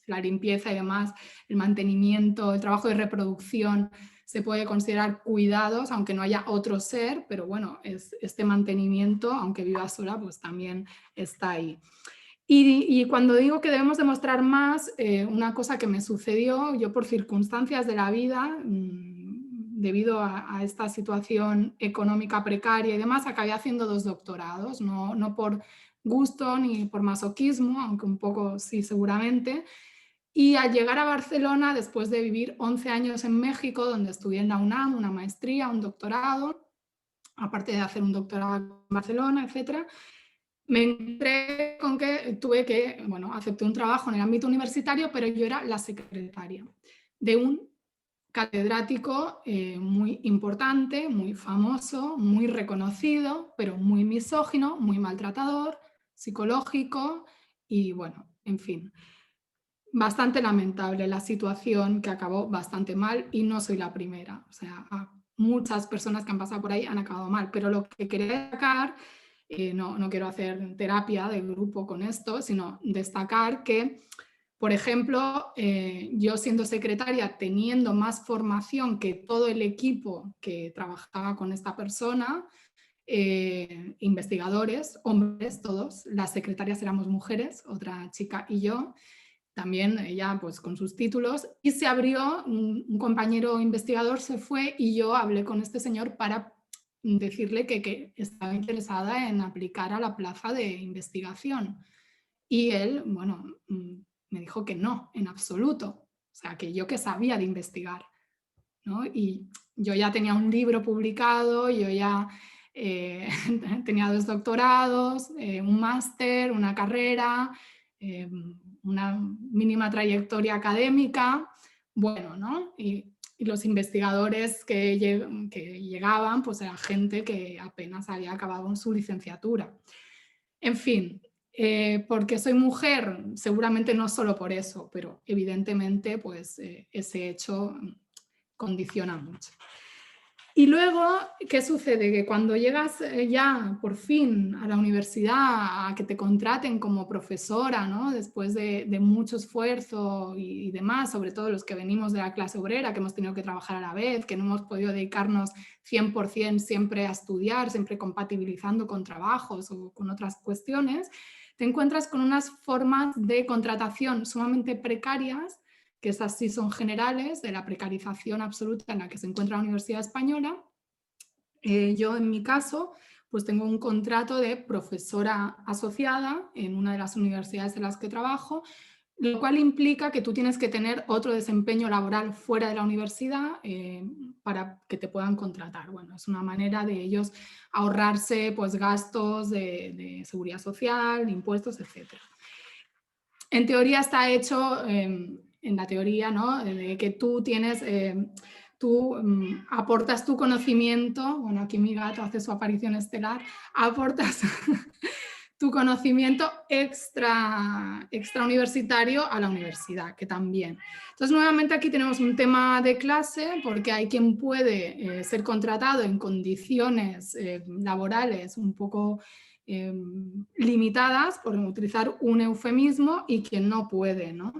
la limpieza y demás, el mantenimiento, el trabajo de reproducción, se puede considerar cuidados, aunque no haya otro ser, pero bueno, este mantenimiento, aunque viva sola, pues también está ahí. Y cuando digo que debemos demostrar más, una cosa que me sucedió, yo por circunstancias de la vida, debido a esta situación económica precaria y demás, acabé haciendo 2 doctorados, no por gusto ni por masoquismo, aunque un poco sí seguramente. Y al llegar a Barcelona, después de vivir 11 años en México, donde estudié en la UNAM, una maestría, un doctorado, aparte de hacer un doctorado en Barcelona, etc., me encontré con que acepté un trabajo en el ámbito universitario, pero yo era la secretaria de un catedrático muy importante, muy famoso, muy reconocido, pero muy misógino, muy maltratador, psicológico y bueno, en fin. Bastante lamentable la situación, que acabó bastante mal, y no soy la primera. O sea, muchas personas que han pasado por ahí han acabado mal, pero lo que quería destacar, no quiero hacer terapia de grupo con esto, sino destacar que, por ejemplo, yo siendo secretaria, teniendo más formación que todo el equipo que trabajaba con esta persona, investigadores, hombres todos, las secretarias éramos mujeres, otra chica y yo, también ella pues con sus títulos, y se abrió, un compañero investigador se fue y yo hablé con este señor para decirle que estaba interesada en aplicar a la plaza de investigación. Y él, bueno, me dijo que no, en absoluto. O sea, que yo que sabía de investigar, ¿no? Y yo ya tenía un libro publicado, yo ya tenía 2 doctorados, un máster, una carrera, una mínima trayectoria académica, bueno, ¿no? Y los investigadores que llegaban, pues era gente que apenas había acabado su licenciatura. En fin, porque soy mujer, seguramente no solo por eso, pero evidentemente pues ese hecho condiciona mucho. Y luego, ¿qué sucede? Que cuando llegas ya por fin a la universidad, a que te contraten como profesora, ¿no? Después de mucho esfuerzo y demás, sobre todo los que venimos de la clase obrera, que hemos tenido que trabajar a la vez, que no hemos podido dedicarnos 100% siempre a estudiar, siempre compatibilizando con trabajos o con otras cuestiones, te encuentras con unas formas de contratación sumamente precarias, que esas sí son generales, de la precarización absoluta en la que se encuentra la Universidad Española. Yo, en mi caso, pues tengo un contrato de profesora asociada en una de las universidades en las que trabajo, lo cual implica que tú tienes que tener otro desempeño laboral fuera de la universidad para que te puedan contratar. Bueno, es una manera de ellos ahorrarse pues, gastos de seguridad social, impuestos, etc. En teoría está hecho, en la teoría, ¿no? De que tú tienes, tú aportas tu conocimiento, bueno, aquí mi gato hace su aparición estelar, aportas tu conocimiento extra universitario a la universidad, que también. Entonces, nuevamente aquí tenemos un tema de clase, porque hay quien puede ser contratado en condiciones laborales un poco limitadas, por utilizar un eufemismo, y quien no puede, ¿no?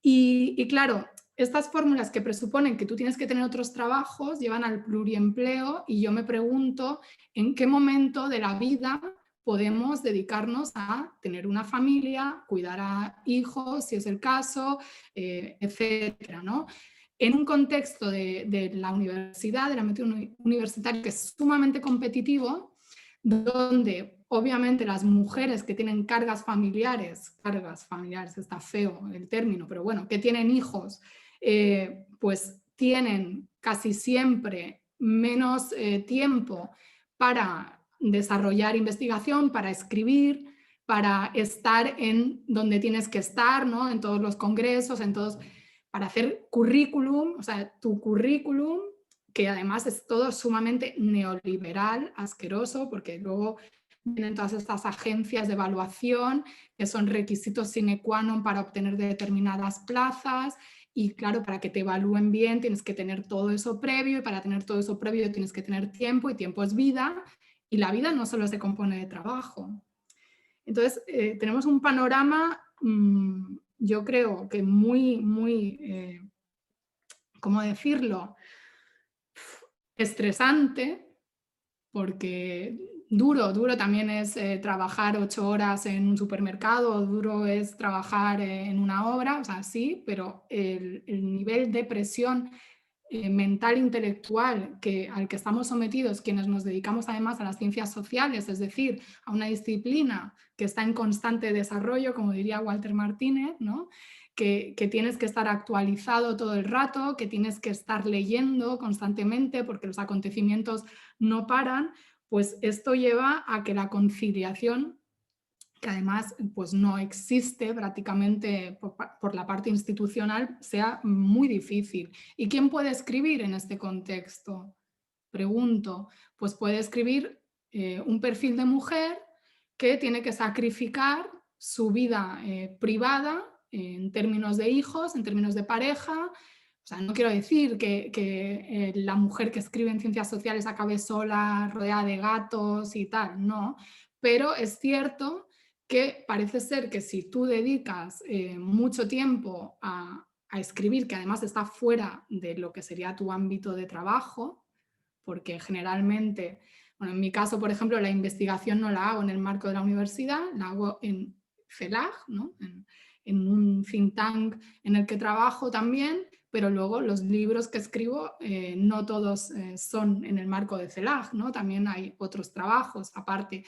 Y claro, estas fórmulas que presuponen que tú tienes que tener otros trabajos llevan al pluriempleo, y yo me pregunto en qué momento de la vida podemos dedicarnos a tener una familia, cuidar a hijos, si es el caso, etcétera, ¿no? En un contexto de la universidad, del ámbito universitario, que es sumamente competitivo, donde obviamente las mujeres que tienen cargas familiares, está feo el término, pero bueno, que tienen hijos, pues tienen casi siempre menos tiempo para desarrollar investigación, para escribir, para estar en donde tienes que estar, ¿no? En todos los congresos, para hacer currículum, o sea, tu currículum, que además es todo sumamente neoliberal, asqueroso, porque luego vienen todas estas agencias de evaluación que son requisitos sine qua non para obtener determinadas plazas, y claro, para que te evalúen bien tienes que tener todo eso previo, y para tener todo eso previo tienes que tener tiempo, y tiempo es vida, y la vida no solo se compone de trabajo. Entonces, tenemos un panorama, yo creo que muy, ¿cómo decirlo?, estresante, porque duro también es trabajar 8 horas en un supermercado, duro es trabajar en una obra, o sea, sí, pero el nivel de presión mental intelectual al que estamos sometidos quienes nos dedicamos además a las ciencias sociales, es decir, a una disciplina que está en constante desarrollo, como diría Walter Martínez, ¿no? que tienes que estar actualizado todo el rato, que tienes que estar leyendo constantemente porque los acontecimientos no paran, pues esto lleva a que la conciliación, que además pues no existe prácticamente por la parte institucional, sea muy difícil. ¿Y quién puede escribir en este contexto? Pregunto, pues puede escribir un perfil de mujer que tiene que sacrificar su vida privada en términos de hijos, en términos de pareja. O sea, no quiero decir que la mujer que escribe en ciencias sociales acabe sola, rodeada de gatos y tal, no. Pero es cierto que parece ser que si tú dedicas mucho tiempo a escribir, que además está fuera de lo que sería tu ámbito de trabajo, porque generalmente, bueno, en mi caso, por ejemplo, la investigación no la hago en el marco de la universidad, la hago en CELAG, ¿no? en un think tank en el que trabajo también, pero luego los libros que escribo no todos son en el marco de CELAG, ¿no? También hay otros trabajos aparte.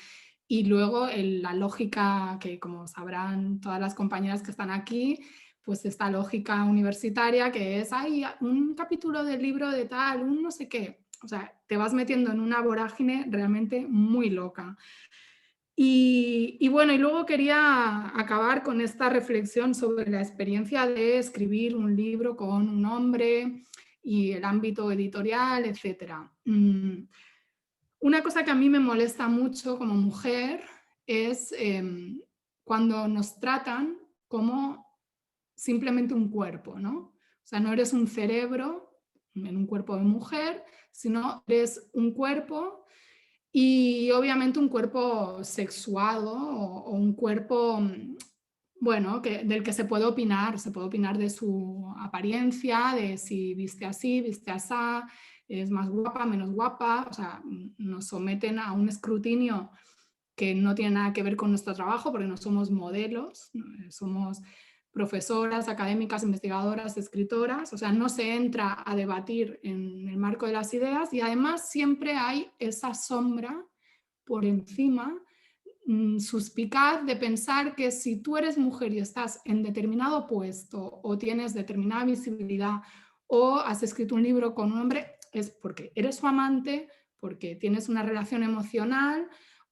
Y luego la lógica que, como sabrán todas las compañeras que están aquí, pues esta lógica universitaria que es, hay un capítulo del libro de tal, un no sé qué. O sea, te vas metiendo en una vorágine realmente muy loca. Y bueno, y luego quería acabar con esta reflexión sobre la experiencia de escribir un libro con un hombre y el ámbito editorial, etc. Una cosa que a mí me molesta mucho como mujer es cuando nos tratan como simplemente un cuerpo, ¿no? O sea, no eres un cerebro en un cuerpo de mujer, sino eres un cuerpo y obviamente un cuerpo sexuado o un cuerpo, bueno, del que se puede opinar de su apariencia, de si viste así, viste asá, es más guapa, menos guapa, o sea, nos someten a un escrutinio que no tiene nada que ver con nuestro trabajo porque no somos modelos, somos profesoras, académicas, investigadoras, escritoras, o sea, no se entra a debatir en el marco de las ideas y además siempre hay esa sombra por encima suspicaz de pensar que si tú eres mujer y estás en determinado puesto o tienes determinada visibilidad o has escrito un libro con un hombre, es porque eres su amante, porque tienes una relación emocional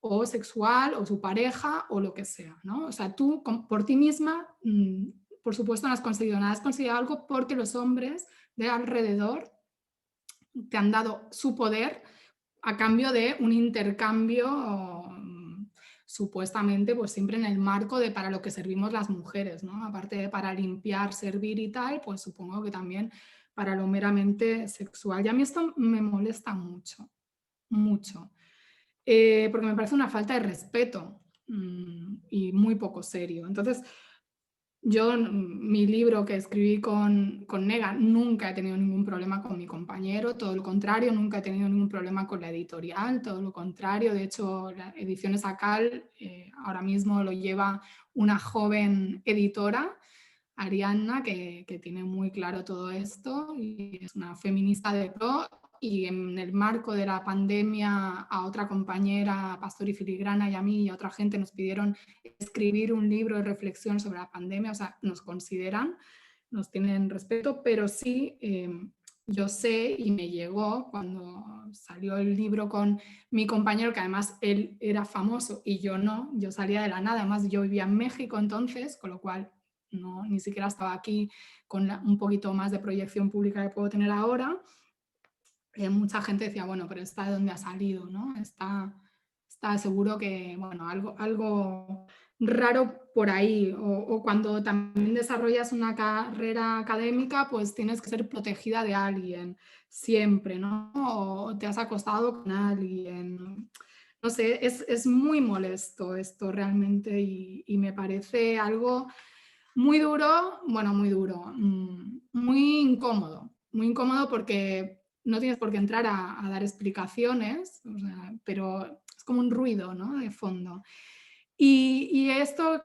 o sexual o su pareja o lo que sea, ¿no? O sea, tú por ti misma, por supuesto, no has conseguido nada, has conseguido algo porque los hombres de alrededor te han dado su poder a cambio de un intercambio supuestamente pues siempre en el marco de para lo que servimos las mujeres, ¿no? Aparte de para limpiar, servir y tal, pues supongo que también para lo meramente sexual. Y a mí esto me molesta mucho, mucho, porque me parece una falta de respeto y muy poco serio. Entonces, yo, mi libro que escribí con Nega, nunca he tenido ningún problema con mi compañero, todo lo contrario, nunca he tenido ningún problema con la editorial, todo lo contrario. De hecho, la Ediciones Acal ahora mismo lo lleva una joven editora, Arianna, que tiene muy claro todo esto y es una feminista de pro. Y en el marco de la pandemia a otra compañera, Pastor y Filigrana, y a mí y a otra gente nos pidieron escribir un libro de reflexión sobre la pandemia, o sea, nos consideran, nos tienen respeto, pero sí, yo sé y me llegó cuando salió el libro con mi compañero, que además él era famoso y yo no, yo salía de la nada, además yo vivía en México entonces, con lo cual no, ni siquiera estaba aquí con un poquito más de proyección pública que puedo tener ahora. Mucha gente decía, bueno, pero ¿está de dónde ha salido? ¿No? Está seguro que, bueno, algo raro por ahí. O cuando también desarrollas una carrera académica, pues tienes que ser protegida de alguien, siempre, ¿no? O te has acostado con alguien. No sé, es muy molesto esto realmente y me parece algo muy duro, bueno, muy duro, muy incómodo porque no tienes por qué entrar a dar explicaciones, o sea, pero es como un ruido, ¿no? De fondo. Y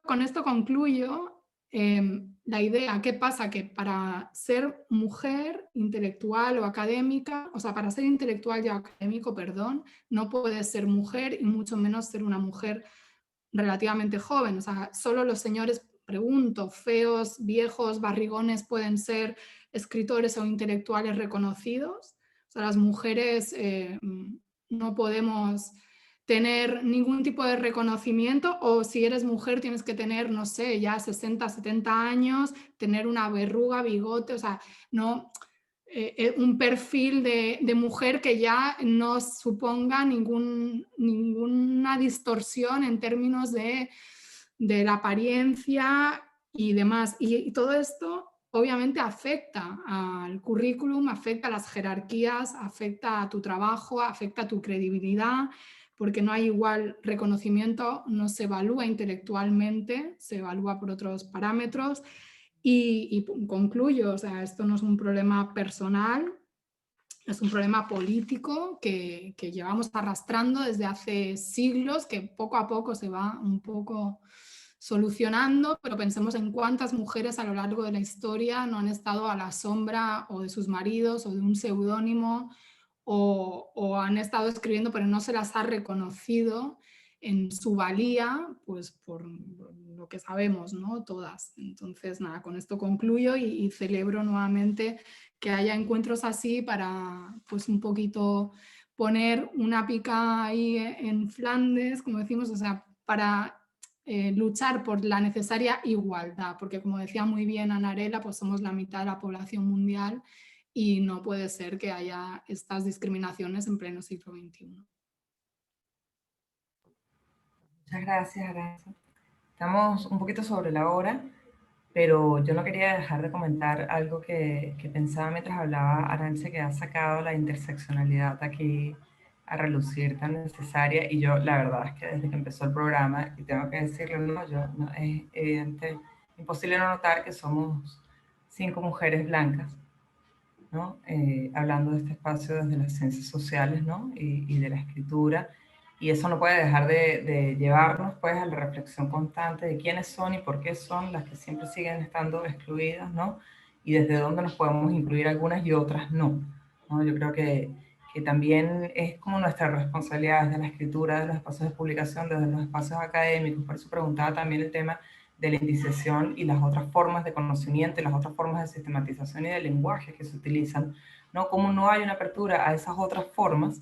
con esto concluyo. la idea, ¿qué pasa? Que para ser mujer intelectual o académica, o sea, para ser intelectual y académico, perdón, no puedes ser mujer y mucho menos ser una mujer relativamente joven. O sea, solo los señores, pregunto, feos, viejos, barrigones pueden ser escritores o intelectuales reconocidos. O sea, las mujeres no podemos tener ningún tipo de reconocimiento, o si eres mujer tienes que tener, no sé, ya 60, 70 años, tener una verruga, bigote, o sea, no, un perfil de mujer que ya no suponga ninguna distorsión en términos de la apariencia y demás. Y todo esto obviamente afecta al currículum, afecta a las jerarquías, afecta a tu trabajo, afecta a tu credibilidad, porque no hay igual reconocimiento, no se evalúa intelectualmente, se evalúa por otros parámetros. Y concluyo, o sea, esto no es un problema personal, es un problema político que llevamos arrastrando desde hace siglos, que poco a poco se va un poco solucionando, pero pensemos en cuántas mujeres a lo largo de la historia no han estado a la sombra o de sus maridos o de un seudónimo, o han estado escribiendo pero no se las ha reconocido en su valía, pues por lo que sabemos, ¿no? Todas. Entonces, nada, con esto concluyo y celebro nuevamente que haya encuentros así para, pues, un poquito poner una pica ahí en Flandes, como decimos, o sea, para luchar por la necesaria igualdad, porque como decía muy bien Anarela, pues somos la mitad de la población mundial y no puede ser que haya estas discriminaciones en pleno siglo XXI. Muchas gracias, Aranza. Estamos un poquito sobre la hora, pero yo no quería dejar de comentar algo que pensaba mientras hablaba Arantxa, que ha sacado la interseccionalidad aquí a relucir tan necesaria. Y yo, la verdad es que desde que empezó el programa, y tengo que decirlo, no, es evidente, imposible no notar que somos 5 mujeres blancas, ¿no? Hablando de este espacio desde las ciencias sociales, ¿no? Y de la escritura. Y eso no puede dejar de llevarnos, pues, a la reflexión constante de quiénes son y por qué son las que siempre siguen estando excluidas, ¿no? Y desde dónde nos podemos incluir algunas y otras no, ¿no? Yo creo que también es como nuestra responsabilidad desde la escritura, de los espacios de publicación, desde los espacios académicos. Por eso preguntaba también el tema de la indiciación y las otras formas de conocimiento y las otras formas de sistematización y de lenguaje que se utilizan, ¿no? Como no hay una apertura a esas otras formas,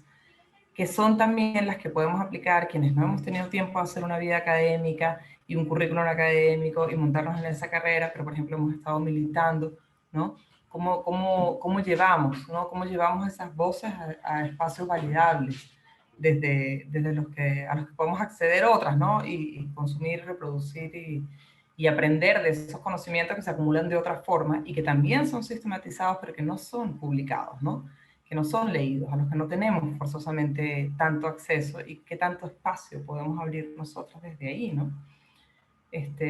que son también las que podemos aplicar quienes no hemos tenido tiempo de hacer una vida académica y un currículum académico y montarnos en esa carrera, pero por ejemplo hemos estado militando, ¿no? ¿Cómo llevamos, ¿no? ¿Cómo llevamos esas voces a espacios validables desde a los que podemos acceder otras, ¿no? Y consumir, reproducir y aprender de esos conocimientos que se acumulan de otra forma y que también son sistematizados, pero que no son publicados, ¿no? Que no son leídos, a los que no tenemos forzosamente tanto acceso y qué tanto espacio podemos abrir nosotros desde ahí, ¿no?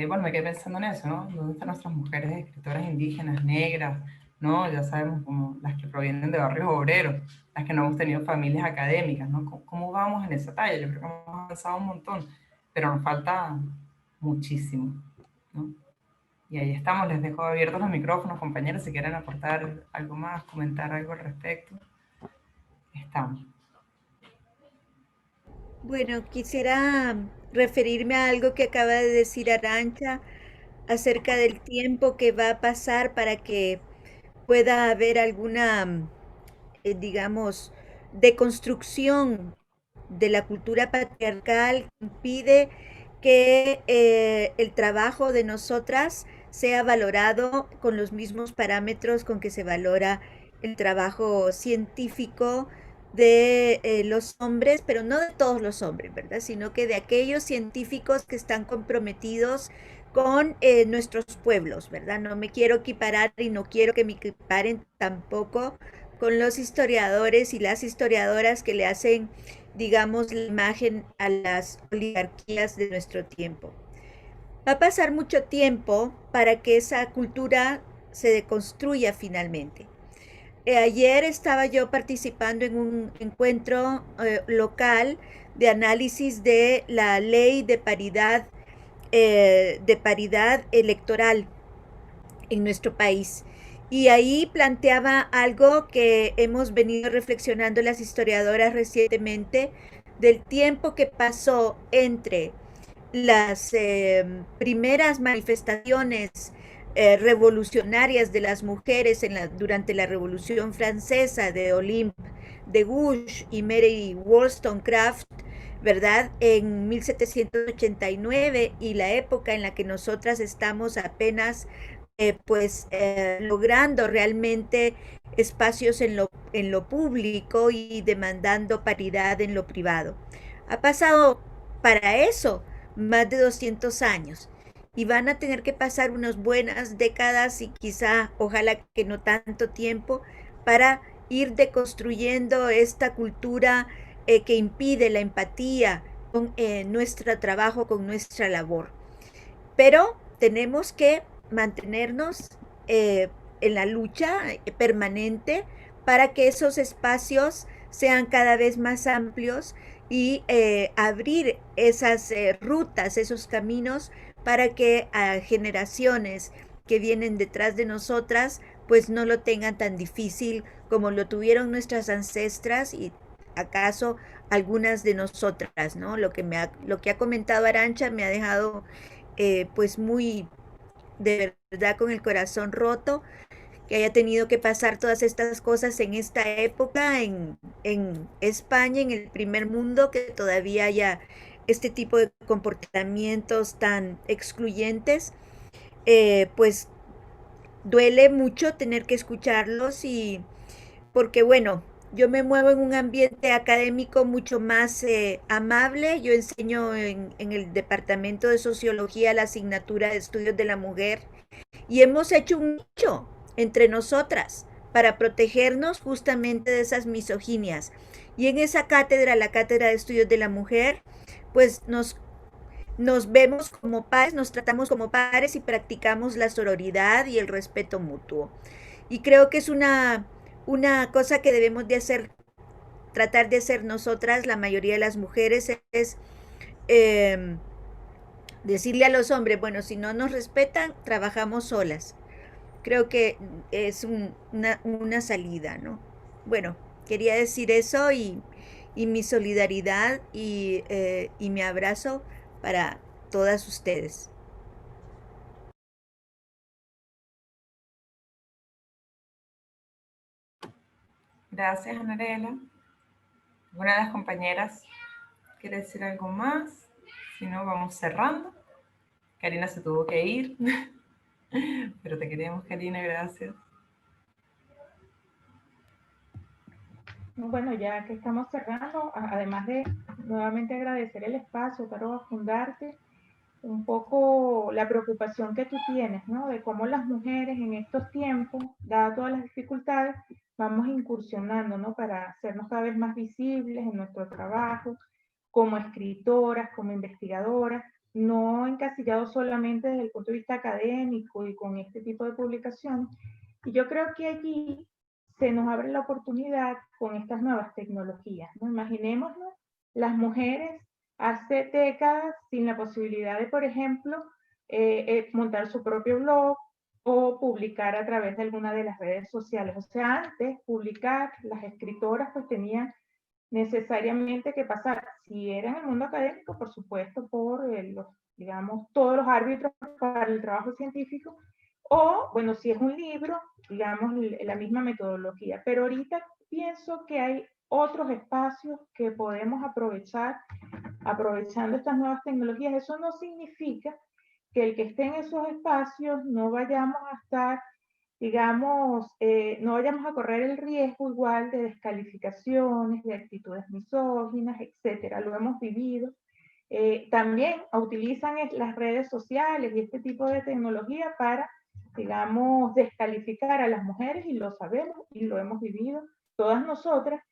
Bueno, me quedé pensando en eso, ¿no? ¿Dónde están nuestras mujeres escritoras indígenas, negras, ¿no? Ya sabemos, como las que provienen de barrios obreros, las que no hemos tenido familias académicas, ¿no? ¿Cómo vamos en esa talla? Yo creo que hemos avanzado un montón, pero nos falta muchísimo, ¿no? Y ahí estamos, les dejo abiertos los micrófonos, compañeros, si quieren aportar algo más, comentar algo al respecto. Estamos. Bueno, quisiera referirme a algo que acaba de decir Arantxa acerca del tiempo que va a pasar para que pueda haber alguna, digamos, deconstrucción de la cultura patriarcal que impide que el trabajo de nosotras sea valorado con los mismos parámetros con que se valora el trabajo científico de los hombres, pero no de todos los hombres, ¿verdad? Sino que de aquellos científicos que están comprometidos con nuestros pueblos, ¿verdad? No me quiero equiparar y no quiero que me equiparen tampoco con los historiadores y las historiadoras que le hacen, digamos, la imagen a las oligarquías de nuestro tiempo. Va a pasar mucho tiempo para que esa cultura se deconstruya finalmente. Ayer estaba yo participando en un encuentro local de análisis de la ley de paridad de paridad electoral en nuestro país. Y ahí planteaba algo que hemos venido reflexionando las historiadoras recientemente, del tiempo que pasó entre las primeras manifestaciones revolucionarias de las mujeres durante la Revolución Francesa, de Olympe de Gouges y Mary Wollstonecraft, ¿verdad? En 1789, y la época en la que nosotras estamos apenas logrando realmente espacios en lo público y demandando paridad en lo privado. Ha pasado para eso más de 200 años y van a tener que pasar unas buenas décadas y quizá, ojalá que no tanto tiempo, para ir deconstruyendo esta cultura que impide la empatía con nuestro trabajo, con nuestra labor. Pero tenemos que mantenernos en la lucha permanente para que esos espacios sean cada vez más amplios y abrir esas rutas, esos caminos para que a generaciones que vienen detrás de nosotras pues no lo tengan tan difícil como lo tuvieron nuestras ancestras y acaso algunas de nosotras, ¿no? Lo que ha comentado Arantxa me ha dejado pues muy de verdad con el corazón roto, que haya tenido que pasar todas estas cosas en esta época, en España, en el primer mundo, que todavía haya este tipo de comportamientos tan excluyentes, pues duele mucho tener que escucharlos y porque bueno, yo me muevo en un ambiente académico mucho más amable. Yo enseño en el departamento de sociología la asignatura de estudios de la mujer y hemos hecho un nicho entre nosotras para protegernos justamente de esas misoginias. Y en esa cátedra, la cátedra de estudios de la mujer, pues nos vemos como pares, nos tratamos como pares y practicamos la sororidad y el respeto mutuo. Y creo que es una cosa que debemos de hacer, tratar de hacer nosotras, la mayoría de las mujeres, es decirle a los hombres, bueno, si no nos respetan, trabajamos solas. Creo que es una salida, ¿no? Bueno, quería decir eso y mi solidaridad y mi abrazo para todas ustedes. Gracias, Anarela. ¿Alguna de las compañeras quiere decir algo más? Si no, vamos cerrando. Karina se tuvo que ir, pero te queremos, Karina, gracias. Bueno, ya que estamos cerrando, además de nuevamente agradecer el espacio, Taroa, Fundarte, un poco la preocupación que tú tienes, ¿no? De cómo las mujeres en estos tiempos, dadas todas las dificultades, vamos incursionando, ¿no? Para hacernos cada vez más visibles en nuestro trabajo, como escritoras, como investigadoras, no encasillados solamente desde el punto de vista académico y con este tipo de publicaciones. Y yo creo que allí se nos abre la oportunidad con estas nuevas tecnologías, ¿no? Imaginémonos las mujeres hace décadas sin la posibilidad de, por ejemplo, montar su propio blog o publicar a través de alguna de las redes sociales. O sea, antes publicar, las escritoras pues tenían necesariamente que pasar, si era en el mundo académico, por supuesto, por digamos, todos los árbitros para el trabajo científico, o, bueno, si es un libro, digamos, la misma metodología. Pero ahorita pienso que hay otros espacios que podemos aprovechar, aprovechando estas nuevas tecnologías. Eso no significa que el que esté en esos espacios no vayamos a estar, digamos, no vayamos a correr el riesgo igual de descalificaciones, de actitudes misóginas, etcétera. Lo hemos vivido. También utilizan las redes sociales y este tipo de tecnología para, digamos, descalificar a las mujeres, y lo sabemos y lo hemos vivido. Todas nosotras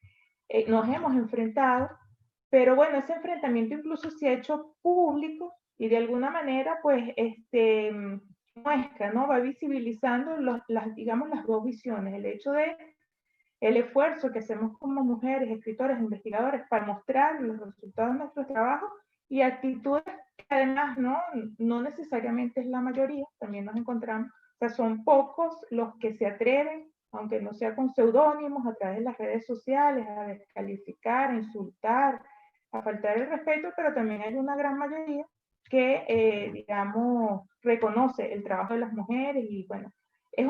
nos hemos enfrentado, pero bueno, ese enfrentamiento incluso se ha hecho público y de alguna manera, pues, muestra, ¿no? Va visibilizando digamos, las dos visiones, el hecho de el esfuerzo que hacemos como mujeres, escritoras, investigadoras, para mostrar los resultados de nuestro trabajo y actitudes además no necesariamente es la mayoría, también nos encontramos, o sea, son pocos los que se atreven, aunque no sea con seudónimos, a través de las redes sociales, a descalificar, a insultar, a faltar el respeto, pero también hay una gran mayoría que, digamos, reconoce el trabajo de las mujeres y bueno, es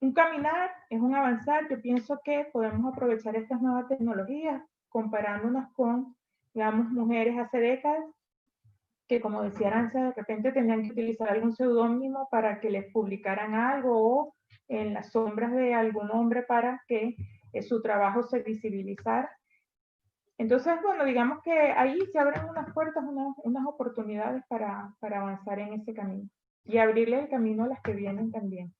un caminar, es un avanzar. Yo pienso que podemos aprovechar estas nuevas tecnologías comparándonos con, digamos, mujeres hace décadas que, como decía Aranza, de repente tenían que utilizar algún seudónimo para que les publicaran algo o en las sombras de algún hombre para que su trabajo se visibilizara. Entonces, bueno, digamos que ahí se abren unas puertas, unas oportunidades para avanzar en ese camino y abrirle el camino a las que vienen también.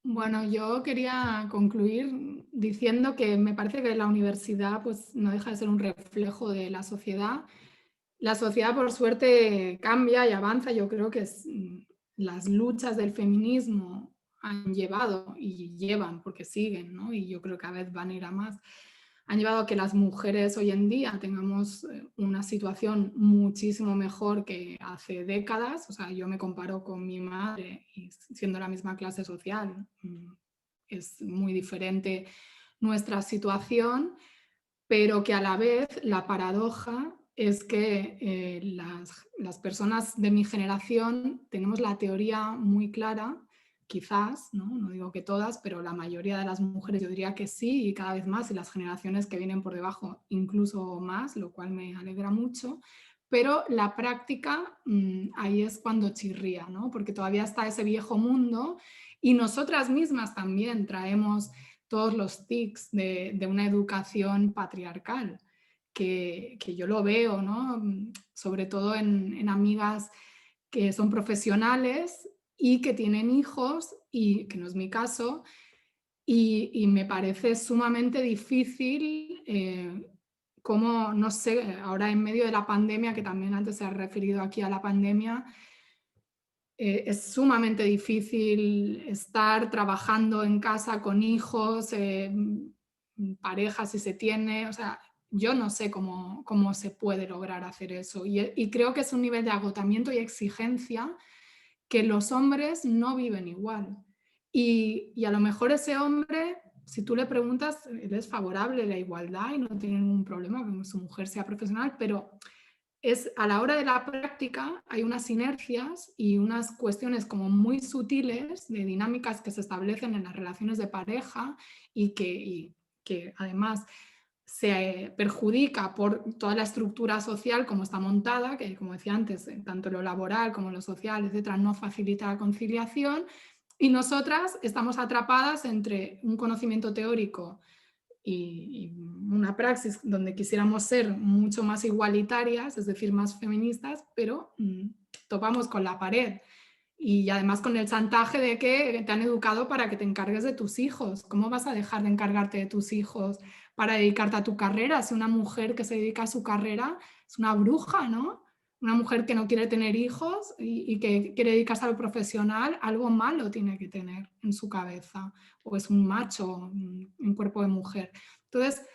Bueno, yo quería concluir diciendo que me parece que la universidad pues, no deja de ser un reflejo de la sociedad. La sociedad, por suerte, cambia y avanza. Yo creo que las luchas del feminismo han llevado y llevan, porque siguen, ¿no? Y yo creo que cada vez van a ir a más, han llevado a que las mujeres hoy en día tengamos una situación muchísimo mejor que hace décadas. O sea, yo me comparo con mi madre y siendo la misma clase social, es muy diferente nuestra situación, pero que a la vez la paradoja es que las personas de mi generación tenemos la teoría muy clara, quizás, ¿no? Digo que todas, pero la mayoría de las mujeres yo diría que sí, y cada vez más, y las generaciones que vienen por debajo incluso más, lo cual me alegra mucho, pero la práctica ahí es cuando chirría, ¿no? Porque todavía está ese viejo mundo y nosotras mismas también traemos todos los tics de una educación patriarcal, que yo lo veo, ¿no? Sobre todo en amigas que son profesionales y que tienen hijos, y que no es mi caso, y me parece sumamente difícil cómo, no sé, ahora en medio de la pandemia, que también antes se ha referido aquí a la pandemia, es sumamente difícil estar trabajando en casa con hijos, parejas si se tiene, o sea, yo no sé cómo se puede lograr hacer eso y creo que es un nivel de agotamiento y exigencia que los hombres no viven igual y a lo mejor ese hombre, si tú le preguntas, él es favorable a la igualdad y no tiene ningún problema con que su mujer sea profesional, pero a la hora de la práctica hay unas inercias y unas cuestiones como muy sutiles de dinámicas que se establecen en las relaciones de pareja y que además se perjudica por toda la estructura social como está montada, que como decía antes, tanto lo laboral como lo social, etcétera, no facilita la conciliación, y nosotras estamos atrapadas entre un conocimiento teórico y una praxis donde quisiéramos ser mucho más igualitarias, es decir, más feministas, pero topamos con la pared y además con el chantaje de que te han educado para que te encargues de tus hijos. ¿Cómo vas a dejar de encargarte de tus hijos para dedicarte a tu carrera? Si una mujer que se dedica a su carrera es una bruja, ¿no? Una mujer que no quiere tener hijos y que quiere dedicarse a lo profesional, algo malo tiene que tener en su cabeza, o es un macho en cuerpo de mujer. Entonces,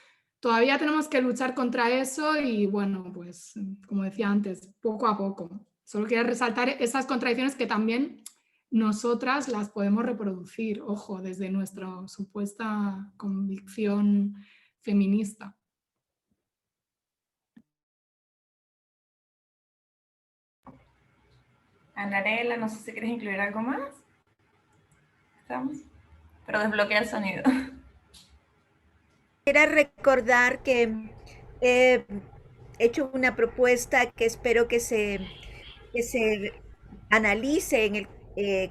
todavía tenemos que luchar contra eso y bueno, pues como decía antes, poco a poco. Solo quería resaltar esas contradicciones que también nosotras las podemos reproducir, ojo, desde nuestra supuesta convicción feminista. Anarela, no sé si quieres incluir algo más. ¿Estamos? Pero desbloquea el sonido. Quisiera recordar que he hecho una propuesta que espero que se analice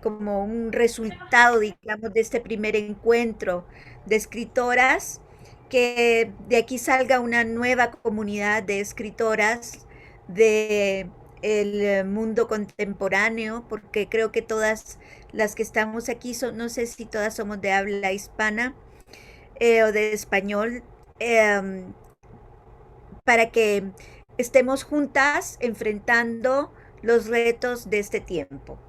como un resultado, digamos, de este primer encuentro de escritoras, que de aquí salga una nueva comunidad de escritoras de el mundo contemporáneo, porque creo que todas las que estamos aquí no sé si todas somos de habla hispana o de español, para que estemos juntas enfrentando los retos de este tiempo.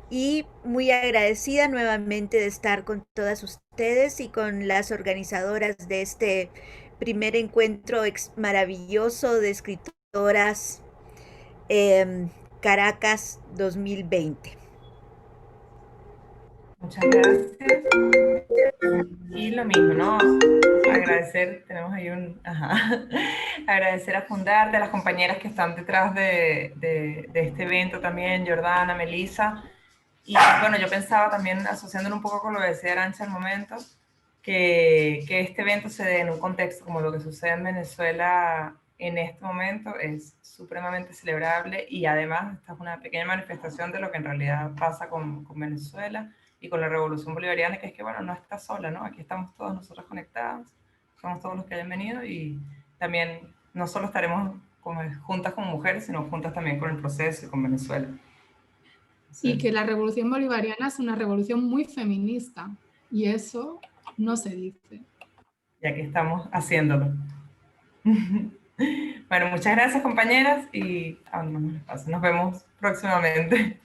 Y muy agradecida nuevamente de estar con todas ustedes y con las organizadoras de este primer encuentro maravilloso de escritoras Caracas 2020. Muchas gracias. Y lo mismo, ¿no? Agradecer, tenemos ahí agradecer a Fundarte, a las compañeras que están detrás de este evento también, Jordana, Melissa. Y bueno, yo pensaba también, asociándolo un poco con lo que decía Arantxa al momento, que este evento se dé en un contexto como lo que sucede en Venezuela en este momento es supremamente celebrable, y además esta es una pequeña manifestación de lo que en realidad pasa con Venezuela y con la revolución bolivariana, que es que, bueno, no está sola, ¿no? Aquí estamos todos nosotros conectados, somos todos los que hayan venido, y también no solo estaremos juntas como mujeres, sino juntas también con el proceso y con Venezuela. Sí. Y que la revolución bolivariana es una revolución muy feminista, y eso no se dice. Y aquí estamos haciéndolo. Bueno, muchas gracias, compañeras, y nos vemos próximamente.